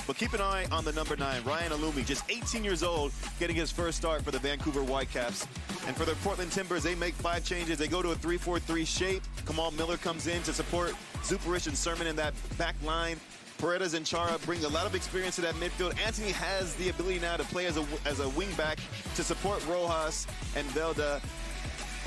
But keep an eye on the number 9, Ryan Alumi, just 18 years old, getting his first start for the Vancouver Whitecaps. And for the Portland Timbers, they make 5 changes. They go to a 3-4-3 shape. Kamal Miller comes in to support Zuparich and Sermon in that back line. Paredes and Chara bring a lot of experience to that midfield. Anthony has the ability now to play as a wing back to support Rojas and Velda.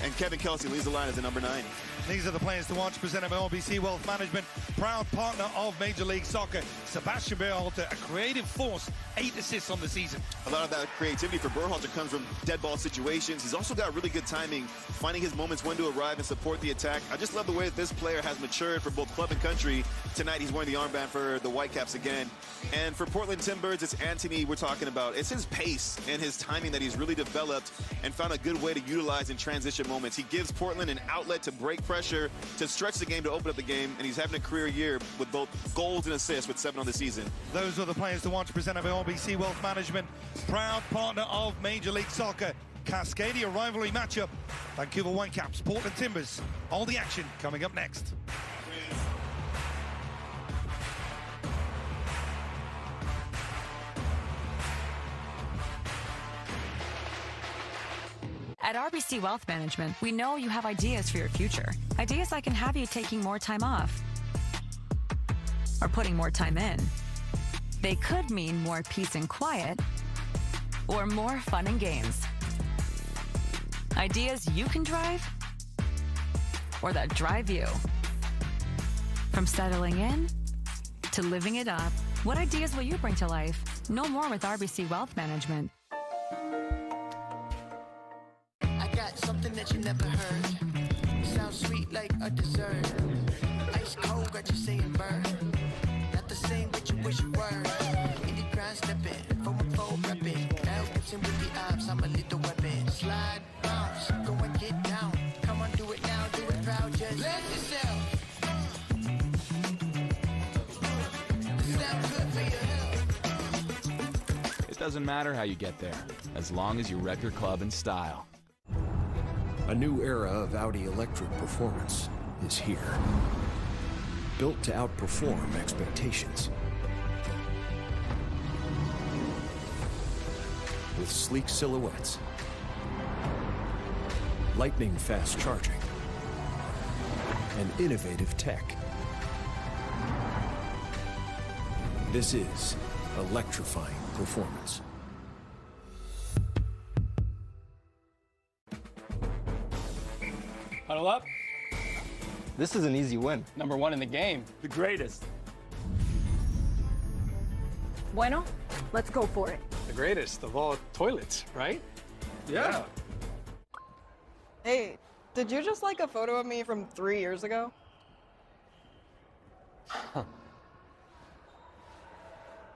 And Kevin Kelsey leads the line as the number 9. These are the players to watch, presented by RBC Wealth Management, proud partner of Major League Soccer. Sebastian Berhalter, a creative force, 8 assists on the season. A lot of that creativity for Berhalter comes from dead ball situations. He's also got really good timing, finding his moments when to arrive and support the attack. I just love the way that this player has matured for both club and country. Tonight he's wearing the armband for the Whitecaps again. And for Portland Timbers, it's Anthony we're talking about. It's his pace and his timing that he's really developed and found a good way to utilize in transition moments. He gives Portland an outlet to break pressure, to stretch the game, to open up the game, and he's having a career year with both goals and assists with 7 on the season. Those are the players to watch, presented by RBC Wealth Management, proud partner of Major League Soccer. Cascadia rivalry matchup, Vancouver Whitecaps, Portland Timbers. All the action coming up next. At RBC Wealth Management, we know you have ideas for your future. Ideas that can have you taking more time off or putting more time in. They could mean more peace and quiet or more fun and games. Ideas you can drive or that drive you. From settling in to living it up, what ideas will you bring to life? Know more with RBC Wealth Management. Something that you never heard. It sounds sweet like a dessert. Ice cold, got you saying burn. Not the same, but you wish you were. Indie grind stepping, from a fold repping. Balancing with the odds, I'm a little weapon. Slide, bounce, go and get down. Come on, do it now, do it proud, just let yourself. Sound good for your health. It doesn't matter how you get there, as long as you wreck your club in style. A new era of Audi electric performance is here. Built to outperform expectations. With sleek silhouettes, lightning-fast charging, and innovative tech. This is electrifying performance. Huddle up. This is an easy win. Number 1 in the game. The greatest. Bueno, let's go for it. The greatest of all toilets, right? Yeah. Hey, did you just like a photo of me from 3 years ago?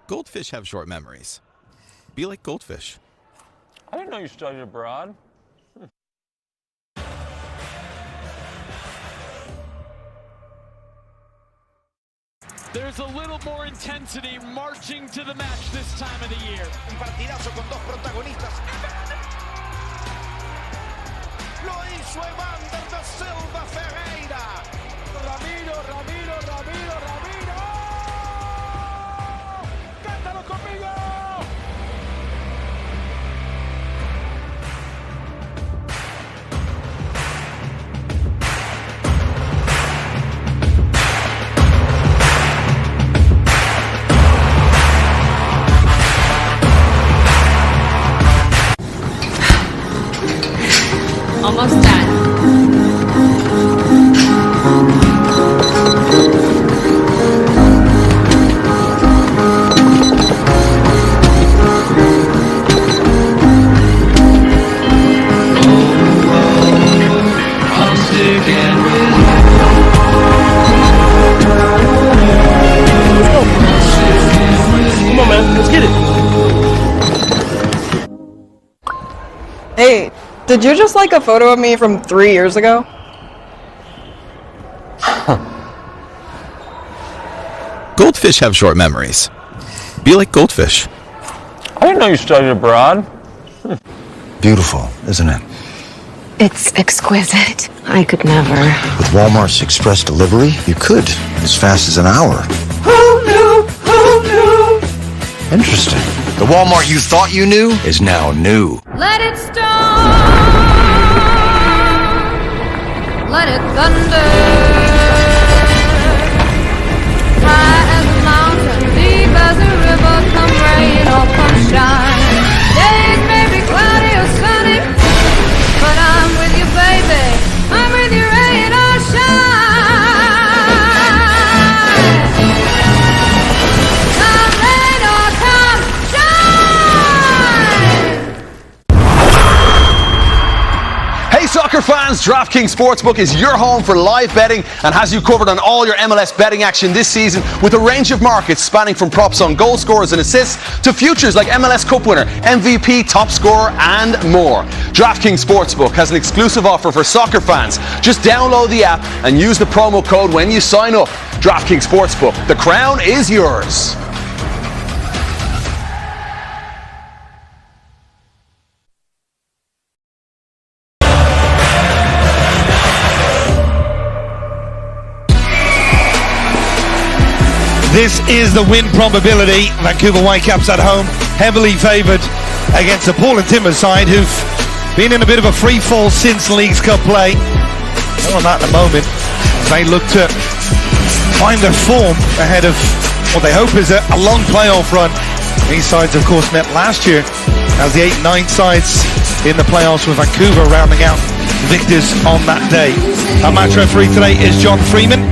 Goldfish have short memories. Be like goldfish. I didn't know you studied abroad. There's a little more intensity marching to the match this time of the year. Un partidazo con 2 protagonistas. Lo hizo Evander da Silva Ferreira. Ramiro. Cántalo conmigo. Almost done. Come on, man. Let's get it. Hey, did you just like a photo of me from 3 years ago? Goldfish have short memories. Be like goldfish. I didn't know you studied abroad. Beautiful, isn't it? It's exquisite. I could never. With Walmart's express delivery, you could, as fast as an hour. Who knew? Interesting. The Walmart you thought you knew is now new. Let it storm, let it thunder. High as a mountain, deep as a river, come rain or come shine. Days may be cloudy or sunny, but I'm with you, baby. I'm with you, rain or shine. Come rain or come shine. Hey soccer fans, DraftKings Sportsbook is your home for live betting and has you covered on all your MLS betting action this season with a range of markets spanning from props on goal scorers and assists to futures like MLS Cup winner, MVP, top scorer and more. DraftKings Sportsbook has an exclusive offer for soccer fans. Just download the app and use the promo code when you sign up. DraftKings Sportsbook, the crown is yours. This is the win probability. Vancouver Whitecaps at home, heavily favoured against the Portland Timbers side, who've been in a bit of a free fall since Leagues Cup play. More on that in a moment. They look to find their form ahead of what they hope is a long playoff run. These sides, of course, met last year as the 8-9 sides in the playoffs, with Vancouver rounding out victors on that day. Our match referee today is John Freeman.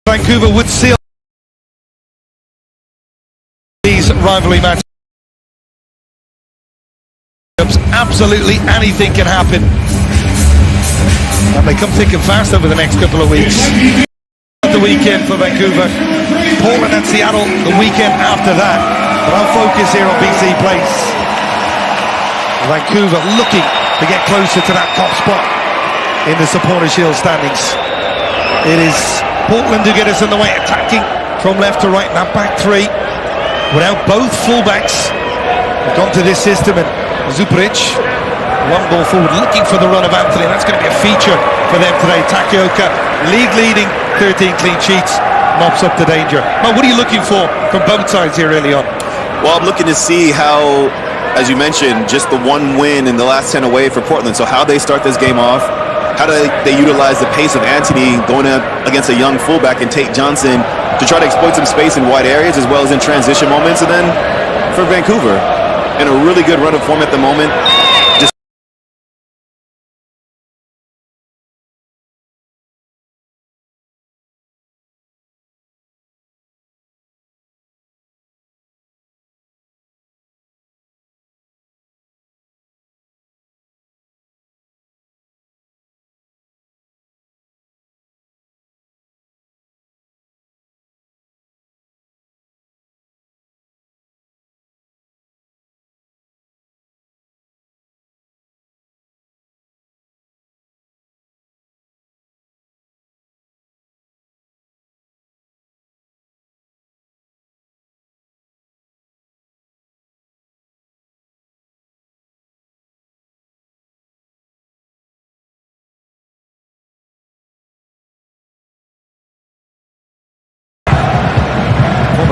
Vancouver would seal these rivalry matches. Absolutely anything can happen, and they come thick and fast over the next couple of weeks. The weekend for Vancouver, Portland and Seattle the weekend after that, but our focus here on BC Place. Vancouver looking to get closer to that top spot in the Supporters' Shield standings. It is Portland to get us in the way, attacking from left to right in that back three. Without both fullbacks, we've gone to this system, and Zuparic, one ball forward, looking for the run of Anthony. That's going to be a feature for them today. Takioka, leading, 13 clean sheets, mops up the danger. Well, what are you looking for from both sides here early on? Well, I'm looking to see how, as you mentioned, just the one win in the last 10 away for Portland. So how they start this game off. How do they utilize the pace of Anthony going up against a young fullback and Tate Johnson to try to exploit some space in wide areas as well as in transition moments? And then for Vancouver, in a really good run of form at the moment. Just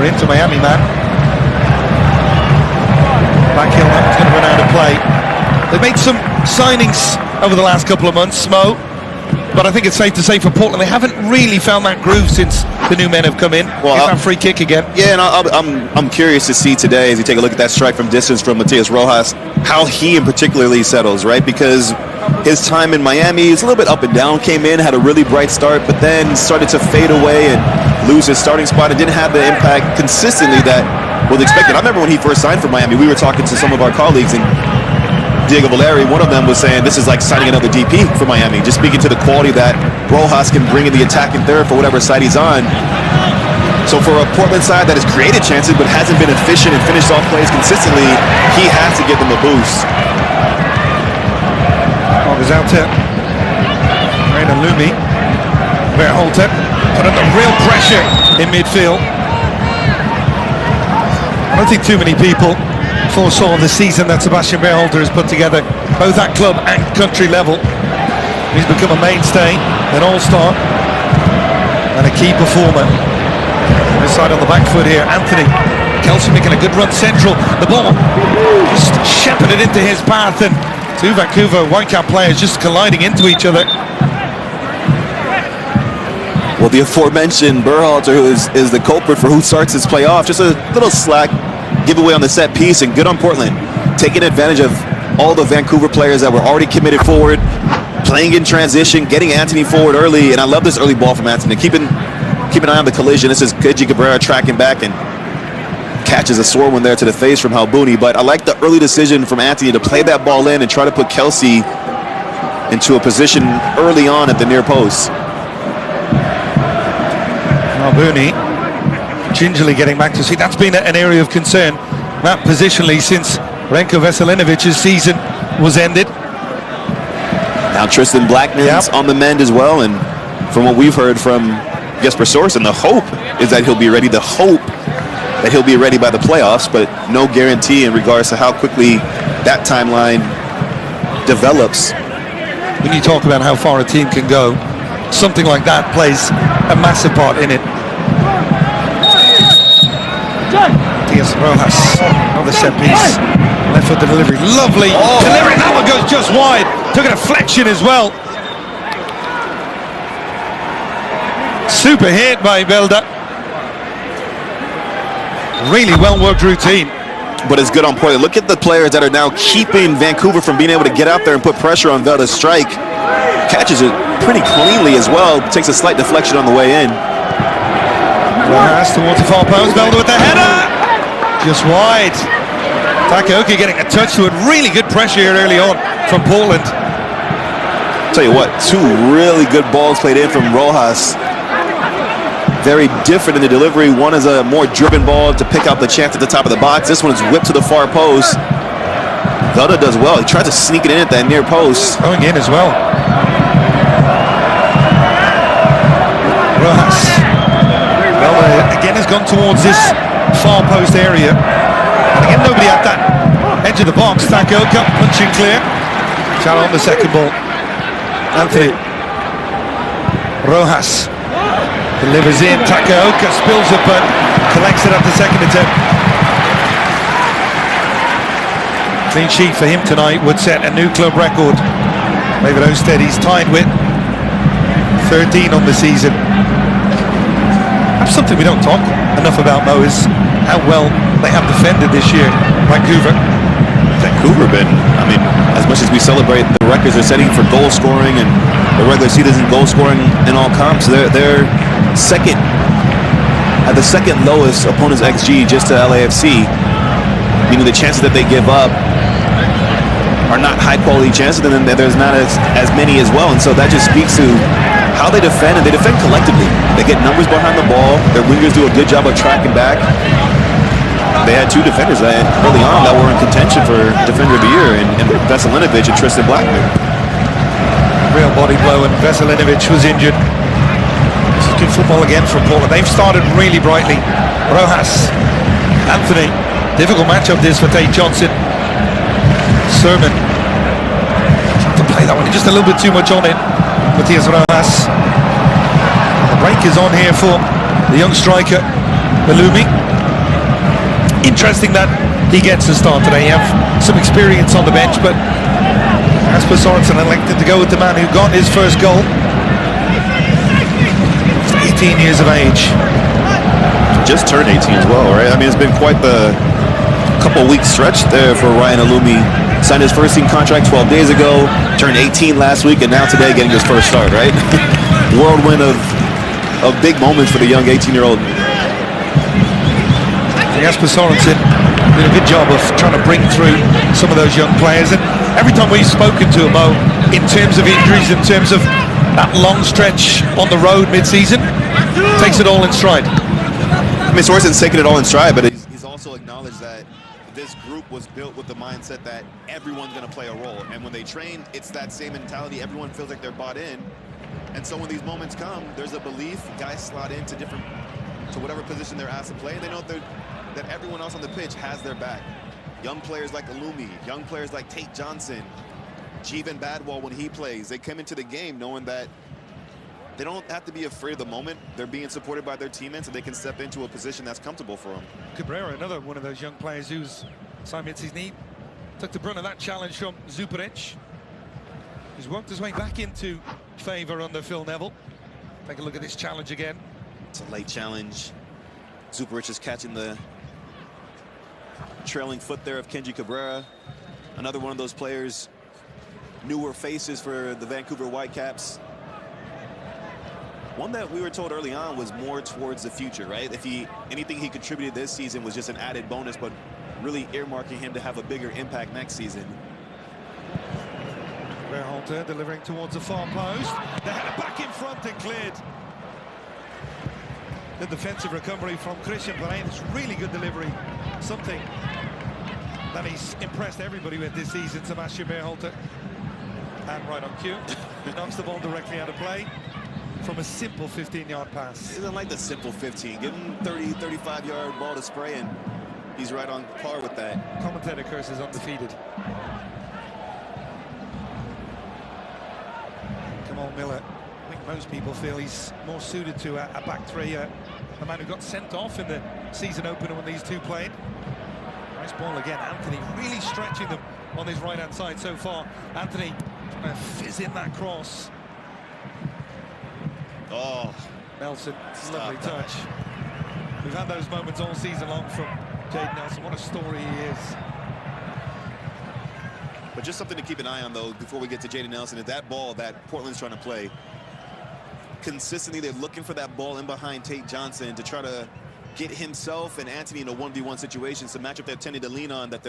Into Miami, man. They've made some signings over the last couple of months, Smo, but I think it's safe to say for Portland they haven't really found that groove since the new men have come in. Well, that free kick again. Yeah, and I'm curious to see today, as you take a look at that strike from distance from Matias Rojas, how he in particularly settles, right? Because his time in Miami is a little bit up and down. Came in, had a really bright start, but then started to fade away and lose his starting spot and didn't have the impact consistently that was expected. I remember when he first signed for Miami, we were talking to some of our colleagues, and Diego Valeri, one of them, was saying this is like signing another DP for Miami, just speaking to the quality that Rojas can bring in the attacking third for whatever side he's on. So for a Portland side that has created chances but hasn't been efficient and finished off plays consistently, he has to give them a boost. Goes out to Rainer Lumi. Berhalter put under real pressure in midfield. I don't think too many people foresaw the season that Sebastian Berhalter has put together, both at club and country level. He's become a mainstay, an all-star, and a key performer. This side on the back foot here, Anthony. Kelsey making a good run central. The ball just shepherded into his path, and two Vancouver Whitecap players just colliding into each other. Well, the aforementioned Berhalter, who is the culprit for who starts his play off, just a little slack giveaway on the set piece, and good on Portland, taking advantage of all the Vancouver players that were already committed forward, playing in transition, getting Anthony forward early, and I love this early ball from Anthony. Keep an eye on the collision. This is Keji Cabrera tracking back and catches a sore one there to the face from Halbouni, but I like the early decision from Anthony to play that ball in and try to put Kelsey into a position early on at the near post. Halbouni gingerly getting back to see. That's been an area of concern, Matt, positionally, since Renko Veselinovic's season was ended. Now Tristan Blackman's on the mend as well, and from what we've heard from Jesper Sorensen, the hope is that he'll be ready. The hope that he'll be ready by the playoffs, but no guarantee in regards to how quickly that timeline develops. When you talk about how far a team can go, something like that plays a massive part in it. Matias Rojas, another set piece, left foot delivery, lovely delivery, that one goes just wide, took a deflection as well. Super hit by Belda. Really well worked routine. But it's good on Portland. Look at the players that are now keeping Vancouver from being able to get out there and put pressure on Velda's strike. Catches it pretty cleanly as well. Takes a slight deflection on the way in. Rojas towards the far post. Velda with the header. Just wide. Takaoka getting a touch to it. Really good pressure here early on from Portland. Tell you what, two really good balls played in from Rojas. Very different in the delivery. One is a more driven ball to pick out the chance at the top of the box. This one is whipped to the far post. Velda does well. He tries to sneak it in at that near post. Going in as well. Rojas. Velda again has gone towards this far post area. And again, nobody at that edge of the box. Takaoka punching clear. Shot on the second ball. Anthony. Rojas. Delivers in, Takaoka spills it but collects it at the second attempt. Clean sheet for him tonight would set a new club record. David Ousted, he's tied with 13 on the season. That's something we don't talk enough about, Mo, is how well they have defended this year, Vancouver. Vancouver been, I mean, as much as we celebrate the records they're setting for goal scoring and the regular season goal scoring in all comps, they're second, at the second lowest opponent's XG just to LAFC, meaning the chances that they give up are not high quality chances, and then there's not as many as well, and so that just speaks to how they defend, and they defend collectively. They get numbers behind the ball, their wingers do a good job of tracking back. They had two defenders early on that were in contention for Defender of the Year, and Veselinovic and Tristan Blackman. Real body blow, and Veselinovic was injured. This is good football again from Portland. They've started really brightly. Rojas, Anthony, difficult matchup this for Tate Johnson. Sermon, trying to play that one just a little bit too much on it. Matias Rojas. The break is on here for the young striker, Belumi. Interesting that he gets to start today. You have some experience on the bench, but Jasper Sorensen elected to go with the man who got his first goal. He's 18 years of age. Just turned 18 as well, right? I mean, it's been quite the couple-week stretch there for Ryan Alumi. Signed his first team contract 12 days ago, turned 18 last week, and now today getting his first start, right? Whirlwind of big moments for the young 18-year-old. Jasper Sorensen did a good job of trying to bring through some of those young players, and every time we've spoken to him, in terms of injuries, in terms of that long stretch on the road mid-season, takes it all in stride. I mean, Sorensen's taking it all in stride, but he's also acknowledged that this group was built with the mindset that everyone's going to play a role, and when they train, it's that same mentality. Everyone feels like they're bought in, and so when these moments come, there's a belief. Guys slot into whatever position they're asked to play, and they know that everyone else on the pitch has their back. Young players like Alumi, young players like Tate Johnson, Jeevan Badwal when he plays, they come into the game knowing that they don't have to be afraid of the moment. They're being supported by their teammates, and they can step into a position that's comfortable for them. Cabrera, another one of those young players who's assigned his knee, took the brunt of that challenge from Zuparic. He's worked his way back into favour under Phil Neville. Take a look at this challenge again. It's a late challenge. Zuparic is catching the trailing foot there of Kenji Cabrera. Another one of those players, newer faces for the Vancouver Whitecaps. One that we were told early on was more towards the future, right? If anything he contributed this season was just an added bonus, but really earmarking him to have a bigger impact next season. Berhalter delivering towards the far post. They had it back in front and cleared. The defensive recovery from Christian Paredes. Really good delivery. Something that he's impressed everybody with this season, Sebastian Berhalter. And right on cue, knocks the ball directly out of play from a simple 15-yard pass. He doesn't like the simple 15. Give him 30, 35-yard ball to spray, and he's right on par with that. Commentator curses undefeated. Come on, Miller. I think most people feel he's more suited to a back three, a man who got sent off in the season opener when these two played. Nice ball again. Anthony really stretching them on his right-hand side so far. Anthony trying to fizz in that cross. Oh, Nelson, lovely touch. We've had those moments all season long from Jayden Nelson. What a story he is. But just something to keep an eye on, though, before we get to Jayden Nelson, is that ball that Portland's trying to play. Consistently, they're looking for that ball in behind Tate Johnson to try to get himself and Anthony in a 1v1 situation. It's a matchup they're tending to lean on that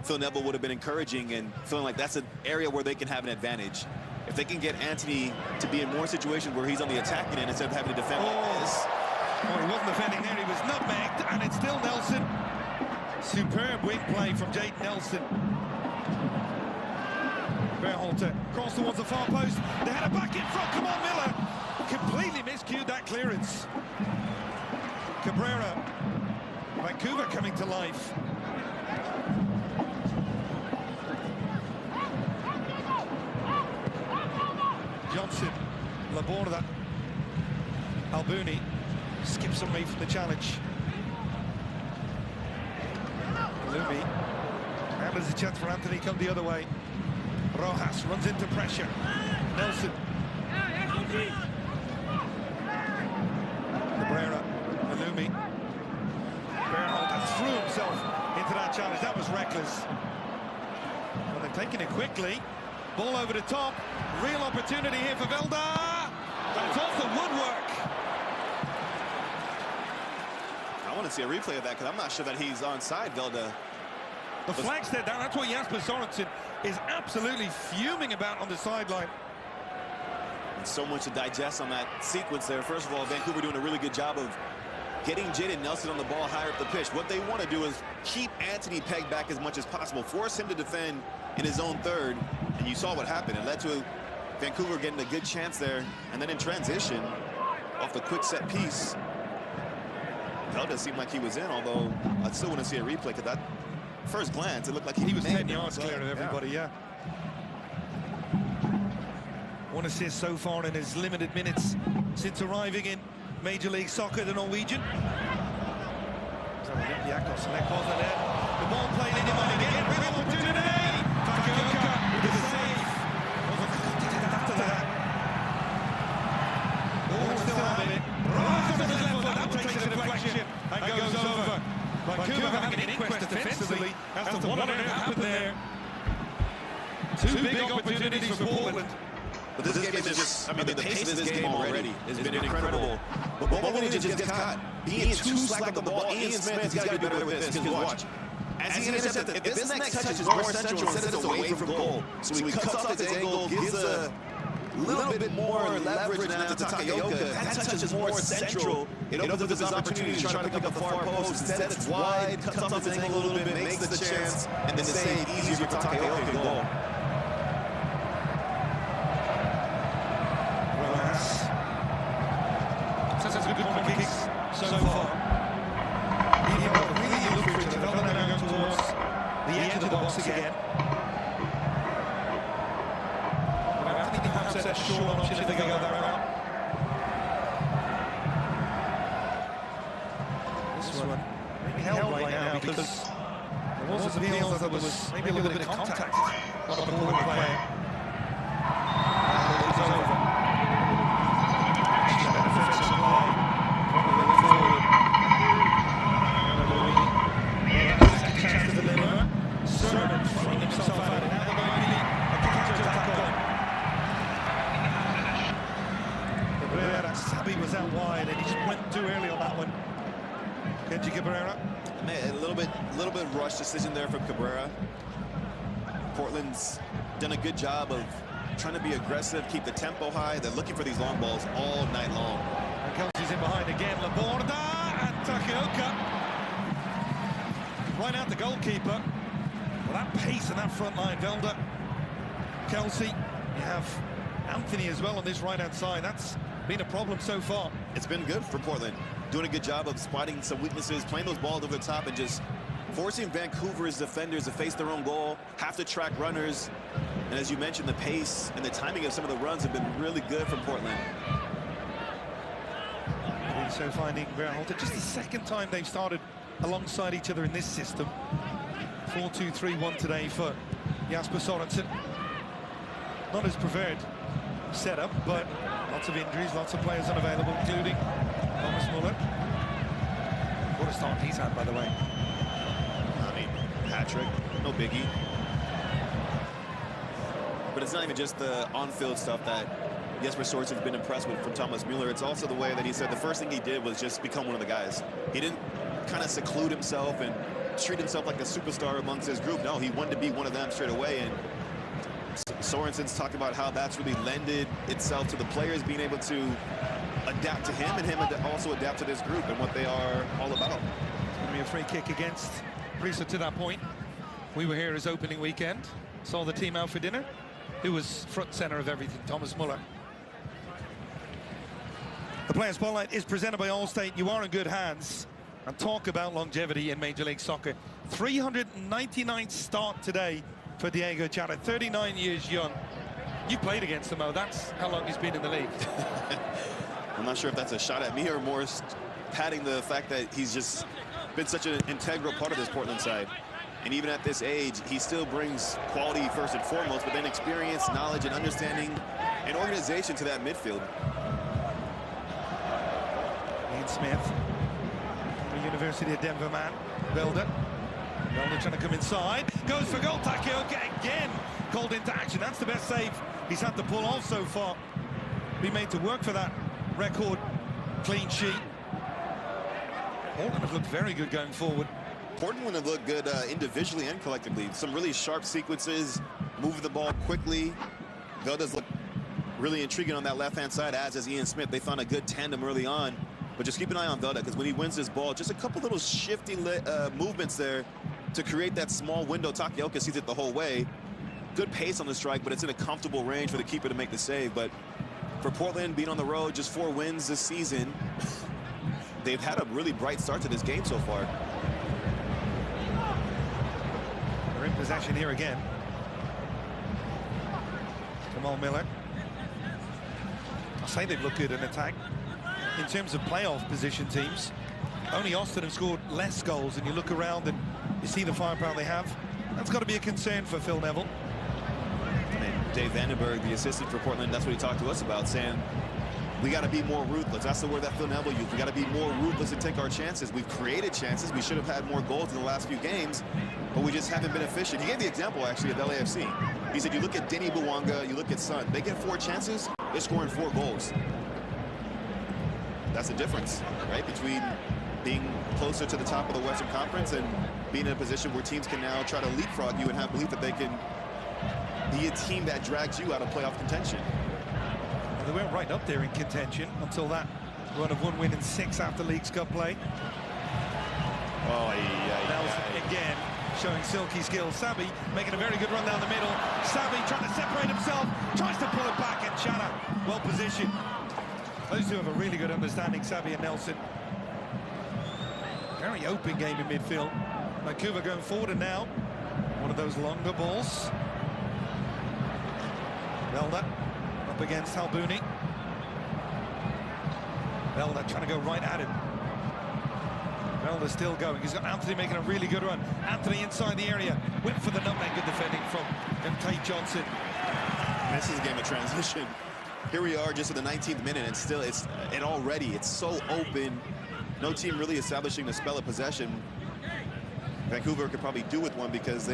Phil Neville would have been encouraging and feeling like that's an area where they can have an advantage. If they can get Anthony to be in more situations where he's on the attacking end instead of having to defend like this. Oh, he wasn't defending there, he was nutmegged, and it's still Nelson. Superb wing play from Jayden Nelson. Berhalter cross towards the far post. They had it back in front. Come on, Miller. Completely miscued that clearance. Cabrera. Vancouver coming to life. Johnson, Laborda, Albuni skips away from the challenge. Lumi, now there's a chance for Anthony come the other way. Rojas runs into pressure. Nelson. Cabrera, Lumi. Berhalter threw himself into that challenge. That was reckless. Well, they're taking it quickly. Ball over the top. Real opportunity here for Velda. But it's off the woodwork. I want to see a replay of that because I'm not sure that he's onside, Velda. The flag's there down. That's what Jasper Sorensen is absolutely fuming about on the sideline. And so much to digest on that sequence there. First of all, Vancouver doing a really good job of getting Jayden Nelson on the ball higher up the pitch. What they want to do is keep Anthony pegged back as much as possible, force him to defend in his own third, and you saw what happened. It led to Vancouver getting a good chance there, and then in transition, off the quick set piece, Velda seemed like he was in, although I still want to see a replay because that first glance, it looked like he was 10 yards clear of everybody, yeah. One assist so far in his limited minutes since arriving in Major League Soccer, the Norwegian. Olympiacos, the ball played in, he might get it, real opportunity! Kakaoka with the save. having an inquest defensively as to what on earth happened there. Two big opportunities for Portland. But this game is just, I mean, the pace of this game already has been incredible. But Bowen just gets caught being too slack on the ball. Ian Smith has got to be better with this, because watch. As he intercepts, if this next touch is more central instead of away from goal, so he cuts off his angle, gives a little bit more leverage now to Takaoka. That touch is more central. It opens up his opportunity to try to pick up the far post. Instead, it's wide, cuts off his angle a little bit, makes the chance, and then save easier for Takaoka to goal. That's a good corner kicks so far. He really looked for it to develop now going towards the edge of the box again. I think perhaps that's a short option if they go that route. This one maybe held right now because there was a feel that there was maybe a little bit of contact on the Portland player. It was over. Was out wide and he just went too early on that one. Kenji Cabrera. Man, a little bit rushed decision there from Cabrera. Portland's done a good job of trying to be aggressive, keep the tempo high. They're looking for these long balls all night long. And Kelsey's in behind again. Laborda and Takaoka. Right out the goalkeeper. Well, that pace and that front line, Velda, Kelsey. You have Anthony as well on this right-hand side. That's been a problem so far. It's been good for Portland. Doing a good job of spotting some weaknesses, playing those balls over the top, and just forcing Vancouver's defenders to face their own goal, have to track runners. And as you mentioned, the pace and the timing of some of the runs have been really good for Portland. So finding Berhalter, just the second time they've started alongside each other in this system. 4-2-3-1 today for Jasper Sorensen. Not his preferred setup, but lots of injuries, lots of players unavailable, including Thomas Muller. What a start he's had, by the way. I mean, hat-trick, no biggie. But it's not even just the on-field stuff that Jesper Sorensen's been impressed with from Thomas Muller. It's also the way that he said the first thing he did was just become one of the guys. He didn't kind of seclude himself and treat himself like a superstar amongst his group. No, he wanted to be one of them straight away. And Sorensen's talking about how that's really lended itself to the players being able to adapt to him, and him also adapt to this group and what they are all about. It's going to be a free kick against Prisa to that point. We were here as opening weekend, saw the team out for dinner. Who was front center of everything? Thomas Muller. The Player Spotlight is presented by Allstate. You are in good hands. And talk about longevity in Major League Soccer. 399th start today for Diego Chara, 39 years young. You played against him, though. That's how long he's been in the league. I'm not sure if that's a shot at me or more padding the fact that he's just been such an integral part of this Portland side. And even at this age, he still brings quality first and foremost, but then experience, knowledge, and understanding and organization to that midfield. Ian Smith, the University of Denver man, Velda. Velda trying to come inside, goes for goal. Takaoka again called into action. That's the best save he's had to pull off so far. Be made to work for that record clean sheet. Portland have looked very good going forward. Portland have looked good individually and collectively. Some really sharp sequences, moving the ball quickly. Velda's look really intriguing on that left-hand side, as is Ian Smith. They found a good tandem early on. But just keep an eye on Velda, because when he wins this ball, just a couple little shifty movements there to create that small window. Takaoka sees it the whole way. Good pace on the strike, but it's in a comfortable range for the keeper to make the save. But for Portland, being on the road, just 4 wins this season, they've had a really bright start to this game so far. They're in possession here again. Jamal Miller. I'll say they've looked good in attack. In terms of playoff position teams, only Austin have scored less goals, and you look around and you see the firepower they have. That's got to be a concern for Phil Neville. And Dave Vandenberg, the assistant for Portland, that's what he talked to us about, saying we got to be more ruthless. That's the word that Phil Neville used. We got to be more ruthless and take our chances. We've created chances. We should have had more goals in the last few games, but we just haven't been efficient. He gave the example, actually, of LAFC. He said, you look at Denny Bouanga, you look at Sun. They get 4 chances, they're scoring 4 goals. That's the difference, right, between being closer to the top of the Western Conference and being in a position where teams can now try to leapfrog you and have belief that they can be a team that drags you out of playoff contention. Well, they went right up there in contention until that run of 1 win in 6 after Leagues Cup play. Oh, yeah. Nelson again showing silky skills. Sabi making a very good run down the middle. Sabi trying to separate himself, tries to pull it back, and Chana well positioned. Those two have a really good understanding, Sabi and Nelson. Very open game in midfield. Vancouver going forward, and now one of those longer balls. Velda up against Halbouni. Velda trying to go right at him. Velda still going. He's got Anthony making a really good run. Anthony inside the area. Went for the nutmeg. Good defending from Tate Johnson. This is a game of transition. Here we are just in the 19th minute, and still it's so open. No team really establishing the spell of possession. Vancouver could probably do with one because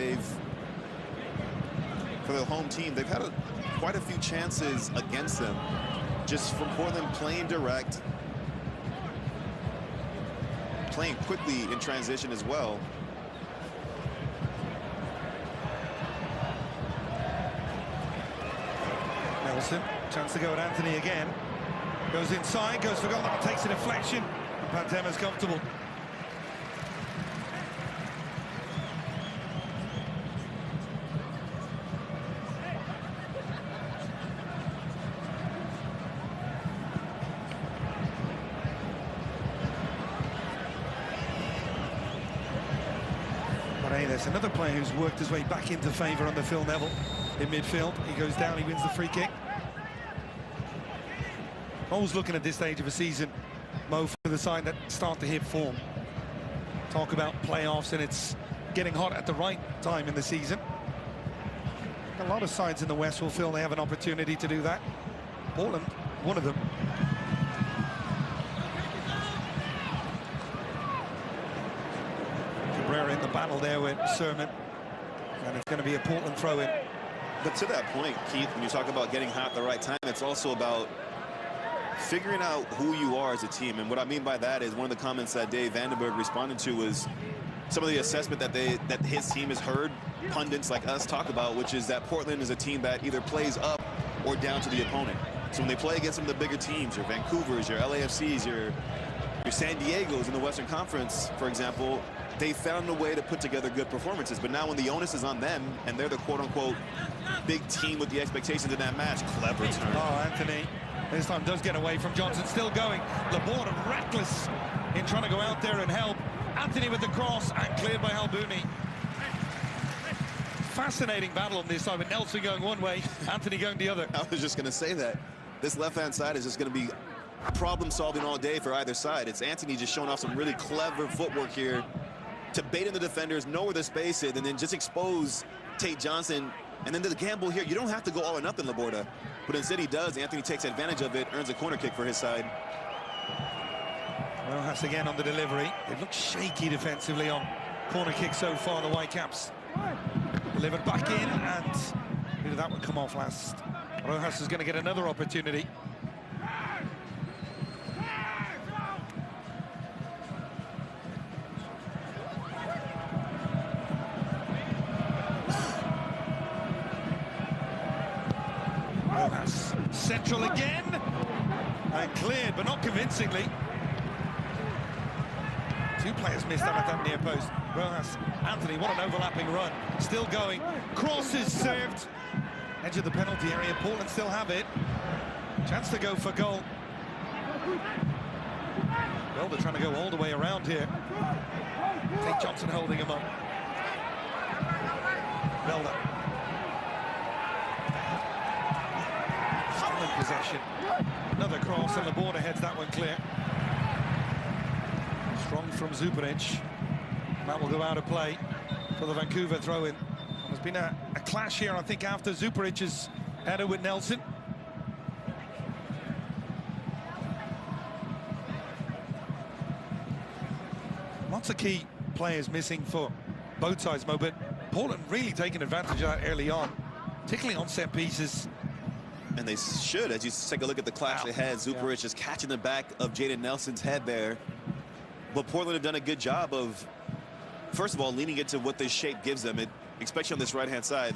for the home team, they've had quite a few chances against them. Just from Portland playing direct, playing quickly in transition as well. Nelson, chance to go at Anthony again. Goes inside, goes for goal, that takes a deflection. And Pantema's comfortable. But hey, there's another player who's worked his way back into favour under Phil Neville in midfield. He goes down, he wins the free kick. Always looking at this stage of a season, Mo, for the side that start to hit form. Talk about playoffs, and it's getting hot at the right time in the season. A lot of sides in the West will feel they have an opportunity to do that. Portland, one of them. Cabrera in the battle there with Sermon, and it's going to be a Portland throw-in. But to that point, Keith, when you talk about getting hot at the right time, it's also about figuring out who you are as a team. And what I mean by that is one of the comments that Dave Vandenberg responded to was some of the assessment that his team has heard pundits like us talk about, which is that Portland is a team that either plays up or down to the opponent. So when they play against some of the bigger teams, your Vancouvers, your LAFCs, your San Diegos in the Western Conference, for example, they found a way to put together good performances. But now when the onus is on them and they're the quote-unquote big team with the expectations in that match, clever turn. Oh, Anthony this time does get away from Johnson, still going. Laporta reckless in trying to go out there and help. Anthony with the cross and cleared by Halbouni. Fascinating battle on this side with Nelson going one way, Anthony going the other. I was just going to say that. This left-hand side is just going to be problem-solving all day for either side. It's Anthony just showing off some really clever footwork here to bait in the defenders, know where the space is, and then just expose Tate Johnson. And then the gamble here, you don't have to go all or nothing, Laporta. But instead he does. Anthony takes advantage of it, earns a corner kick for his side. Rojas again on the delivery. They've looked shaky defensively on corner kick so far, the Whitecaps. Delivered back in, and who did that one come off last? Rojas is going to get another opportunity. Rojas, central again, and cleared, but not convincingly. Two players missed out at that near post. Rojas, Anthony, what an overlapping run. Still going, cross is served. Edge of the penalty area, Portland still have it. Chance to go for goal. Well, they're trying to go all the way around here. Tate Johnson holding him up. Velda. Still in possession. Another cross, and Laporta heads that one clear. Strong from Zuparic. That will go out of play for the Vancouver throw-in. There's been a clash here, I think, after Zuparic's header with Nelson. lots of key players missing for both sides, Mo, but Portland really taking advantage of that early on, particularly on set pieces. And they should, as you take a look at the clash they had. Zuperich is catching the back of Jaden Nelson's head there. But Portland have done a good job of, first of all, leaning into what this shape gives them, especially on this right-hand side.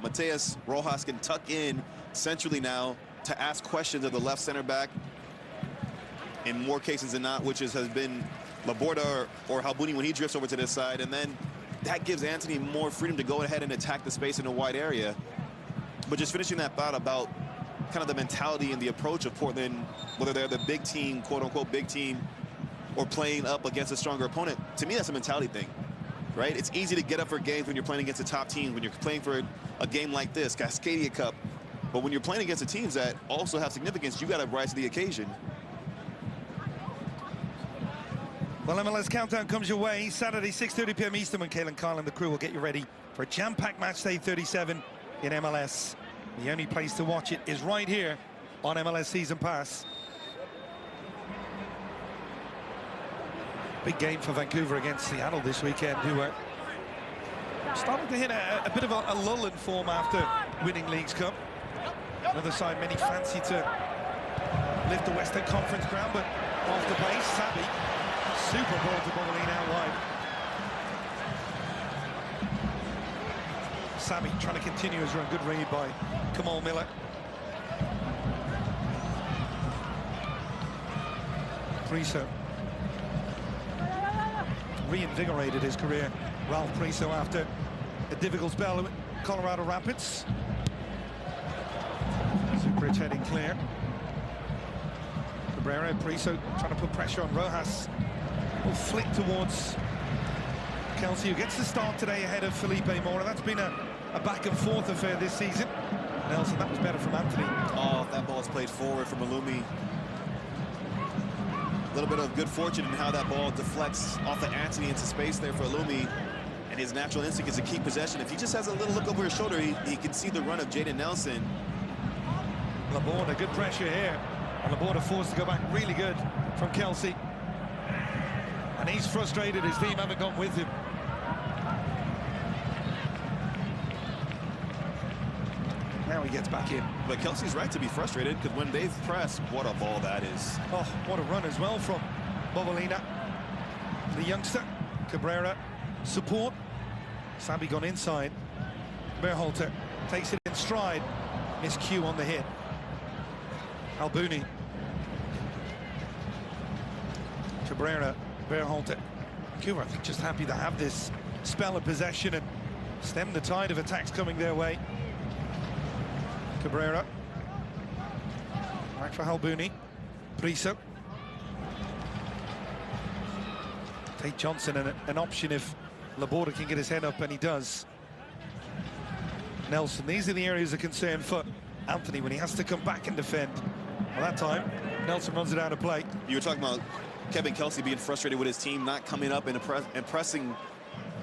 Mateus Rojas can tuck in centrally now to ask questions of the left center back in more cases than not, which has been Laborda or Halbuni when he drifts over to this side. And then that gives Anthony more freedom to go ahead and attack the space in a wide area. But just finishing that thought about kind of the mentality and the approach of Portland, whether they're the big team, quote-unquote big team, or playing up against a stronger opponent, to me that's a mentality thing, right? It's easy to get up for games when you're playing against a top team, when you're playing for a game like this, Cascadia Cup. But when you're playing against the teams that also have significance, you got to rise to the occasion. Well, MLS Countdown comes your way Saturday, 6:30 p.m. Eastern, when Kalen Kyle and the crew will get you ready for a jam-packed match day 37 in MLS. The only place to watch it is right here on MLS Season Pass. Big game for Vancouver against Seattle this weekend, who are starting to hit a bit of a lull in form after winning Leagues Cup. Another side many fancy to lift the Western Conference crown, but off the base, Sabi, super ball to Bobolin out wide. Sabi trying to continue his run, good read by Kamal Miller. Priso reinvigorated his career, Ralph Priso, after a difficult spell at Colorado Rapids. Zuperich heading clear. Cabrera, Priso trying to put pressure on Rojas. Will flick towards Kelsey, who gets the start today ahead of Felipe Mora. That's been a back and forth affair this season. Nelson, that was better from Anthony. Oh, that ball is played forward from Malumi. A little bit of good fortune in how that ball deflects off of Anthony into space there for Alumi. And his natural instinct is to keep possession. If he just has a little look over his shoulder, he can see the run of Jaden Nelson. Laborda, good pressure here. And Laborda forced to go back really good from Kelsey. And he's frustrated his team haven't gone with him. Now he gets back in. But Kelsey's right to be frustrated, because when they've pressed, what a ball that is. Oh, what a run as well from Bobolina. The youngster, Cabrera, support. Sabi gone inside. Berhalter takes it in stride. Miscue on the hit. Albuni. Cabrera, Berhalter. Vancouver, I think, just happy to have this spell of possession and stem the tide of attacks coming their way. Cabrera. Back for Halbuni. Priso. Tate Johnson an option if Laborda can get his head up, and he does. Nelson, these are the areas of concern for Anthony when he has to come back and defend. At that time, Nelson runs it out of play. You were talking about Kevin Kelsey being frustrated with his team not coming up and pressing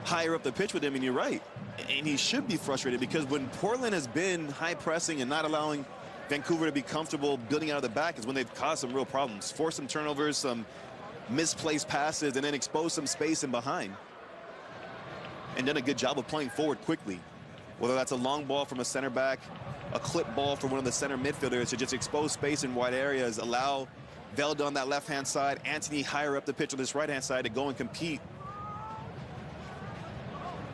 higher up the pitch with him, and you're right. And he should be frustrated, because when Portland has been high pressing and not allowing Vancouver to be comfortable building out of the back is when they've caused some real problems. Forced some turnovers, some misplaced passes, and then exposed some space in behind. And done a good job of playing forward quickly. Whether that's a long ball from a center back, a clip ball from one of the center midfielders to just expose space in wide areas, allow Velda on that left-hand side, Anthony higher up the pitch on this right-hand side to go and compete.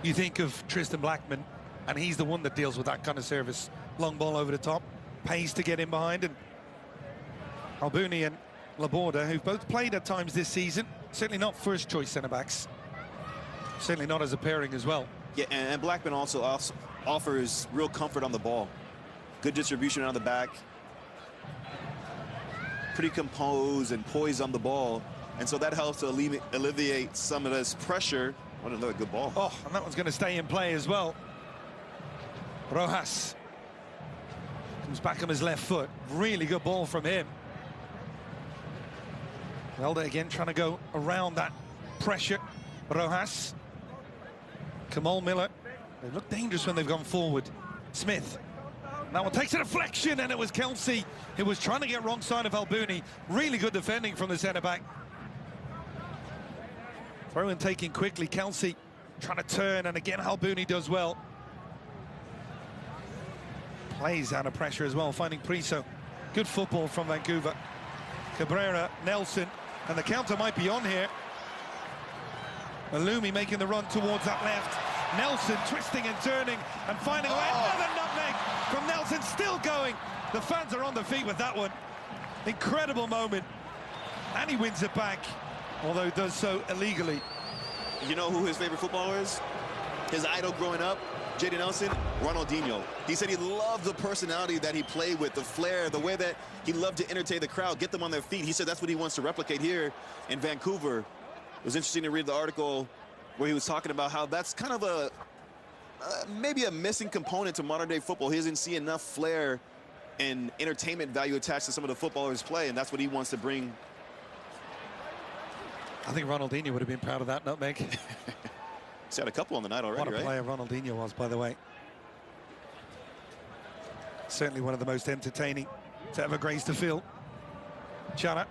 You think of Tristan Blackman, and he's the one that deals with that kind of service. Long ball over the top, pays to get in behind, and Albuni and Laborda, who've both played at times this season, certainly not first-choice centre-backs. Certainly not as a pairing as well. Yeah, and Blackman also offers real comfort on the ball. Good distribution on the back. Pretty composed and poised on the ball. And so that helps to alleviate some of this pressure. What another good ball. Oh, and that one's going to stay in play as well. Rojas comes back on his left foot. Really good ball from him. Velda again trying to go around that pressure. Rojas. Kamal Miller. They look dangerous when they've gone forward. Smith. That one takes a deflection, and it was Kelsey who was trying to get wrong side of Albuni. Really good defending from the centre-back. Throw in taking quickly, Kelsey trying to turn, and again Halbouni does well. Plays out of pressure as well, finding Priso. Good football from Vancouver. Cabrera, Nelson, and the counter might be on here. Alumi making the run towards that left. Nelson twisting and turning and finding a way. Another nutmeg from Nelson, still going. The fans are on their feet with that one. Incredible moment. And he wins it back, although he does so illegally. You know who his favorite footballer is? His idol growing up, J.D. Nelson, Ronaldinho. He said he loved the personality that he played with, the flair, the way that he loved to entertain the crowd, get them on their feet. He said that's what he wants to replicate here in Vancouver. It was interesting to read the article where he was talking about how that's kind of a maybe a missing component to modern day football. He doesn't see enough flair and entertainment value attached to some of the footballers play, and that's what he wants to bring. I think Ronaldinho would have been proud of that nutmeg. He's had a couple on the night already, What a player Ronaldinho was, by the way. Certainly one of the most entertaining to ever grace the field. Chana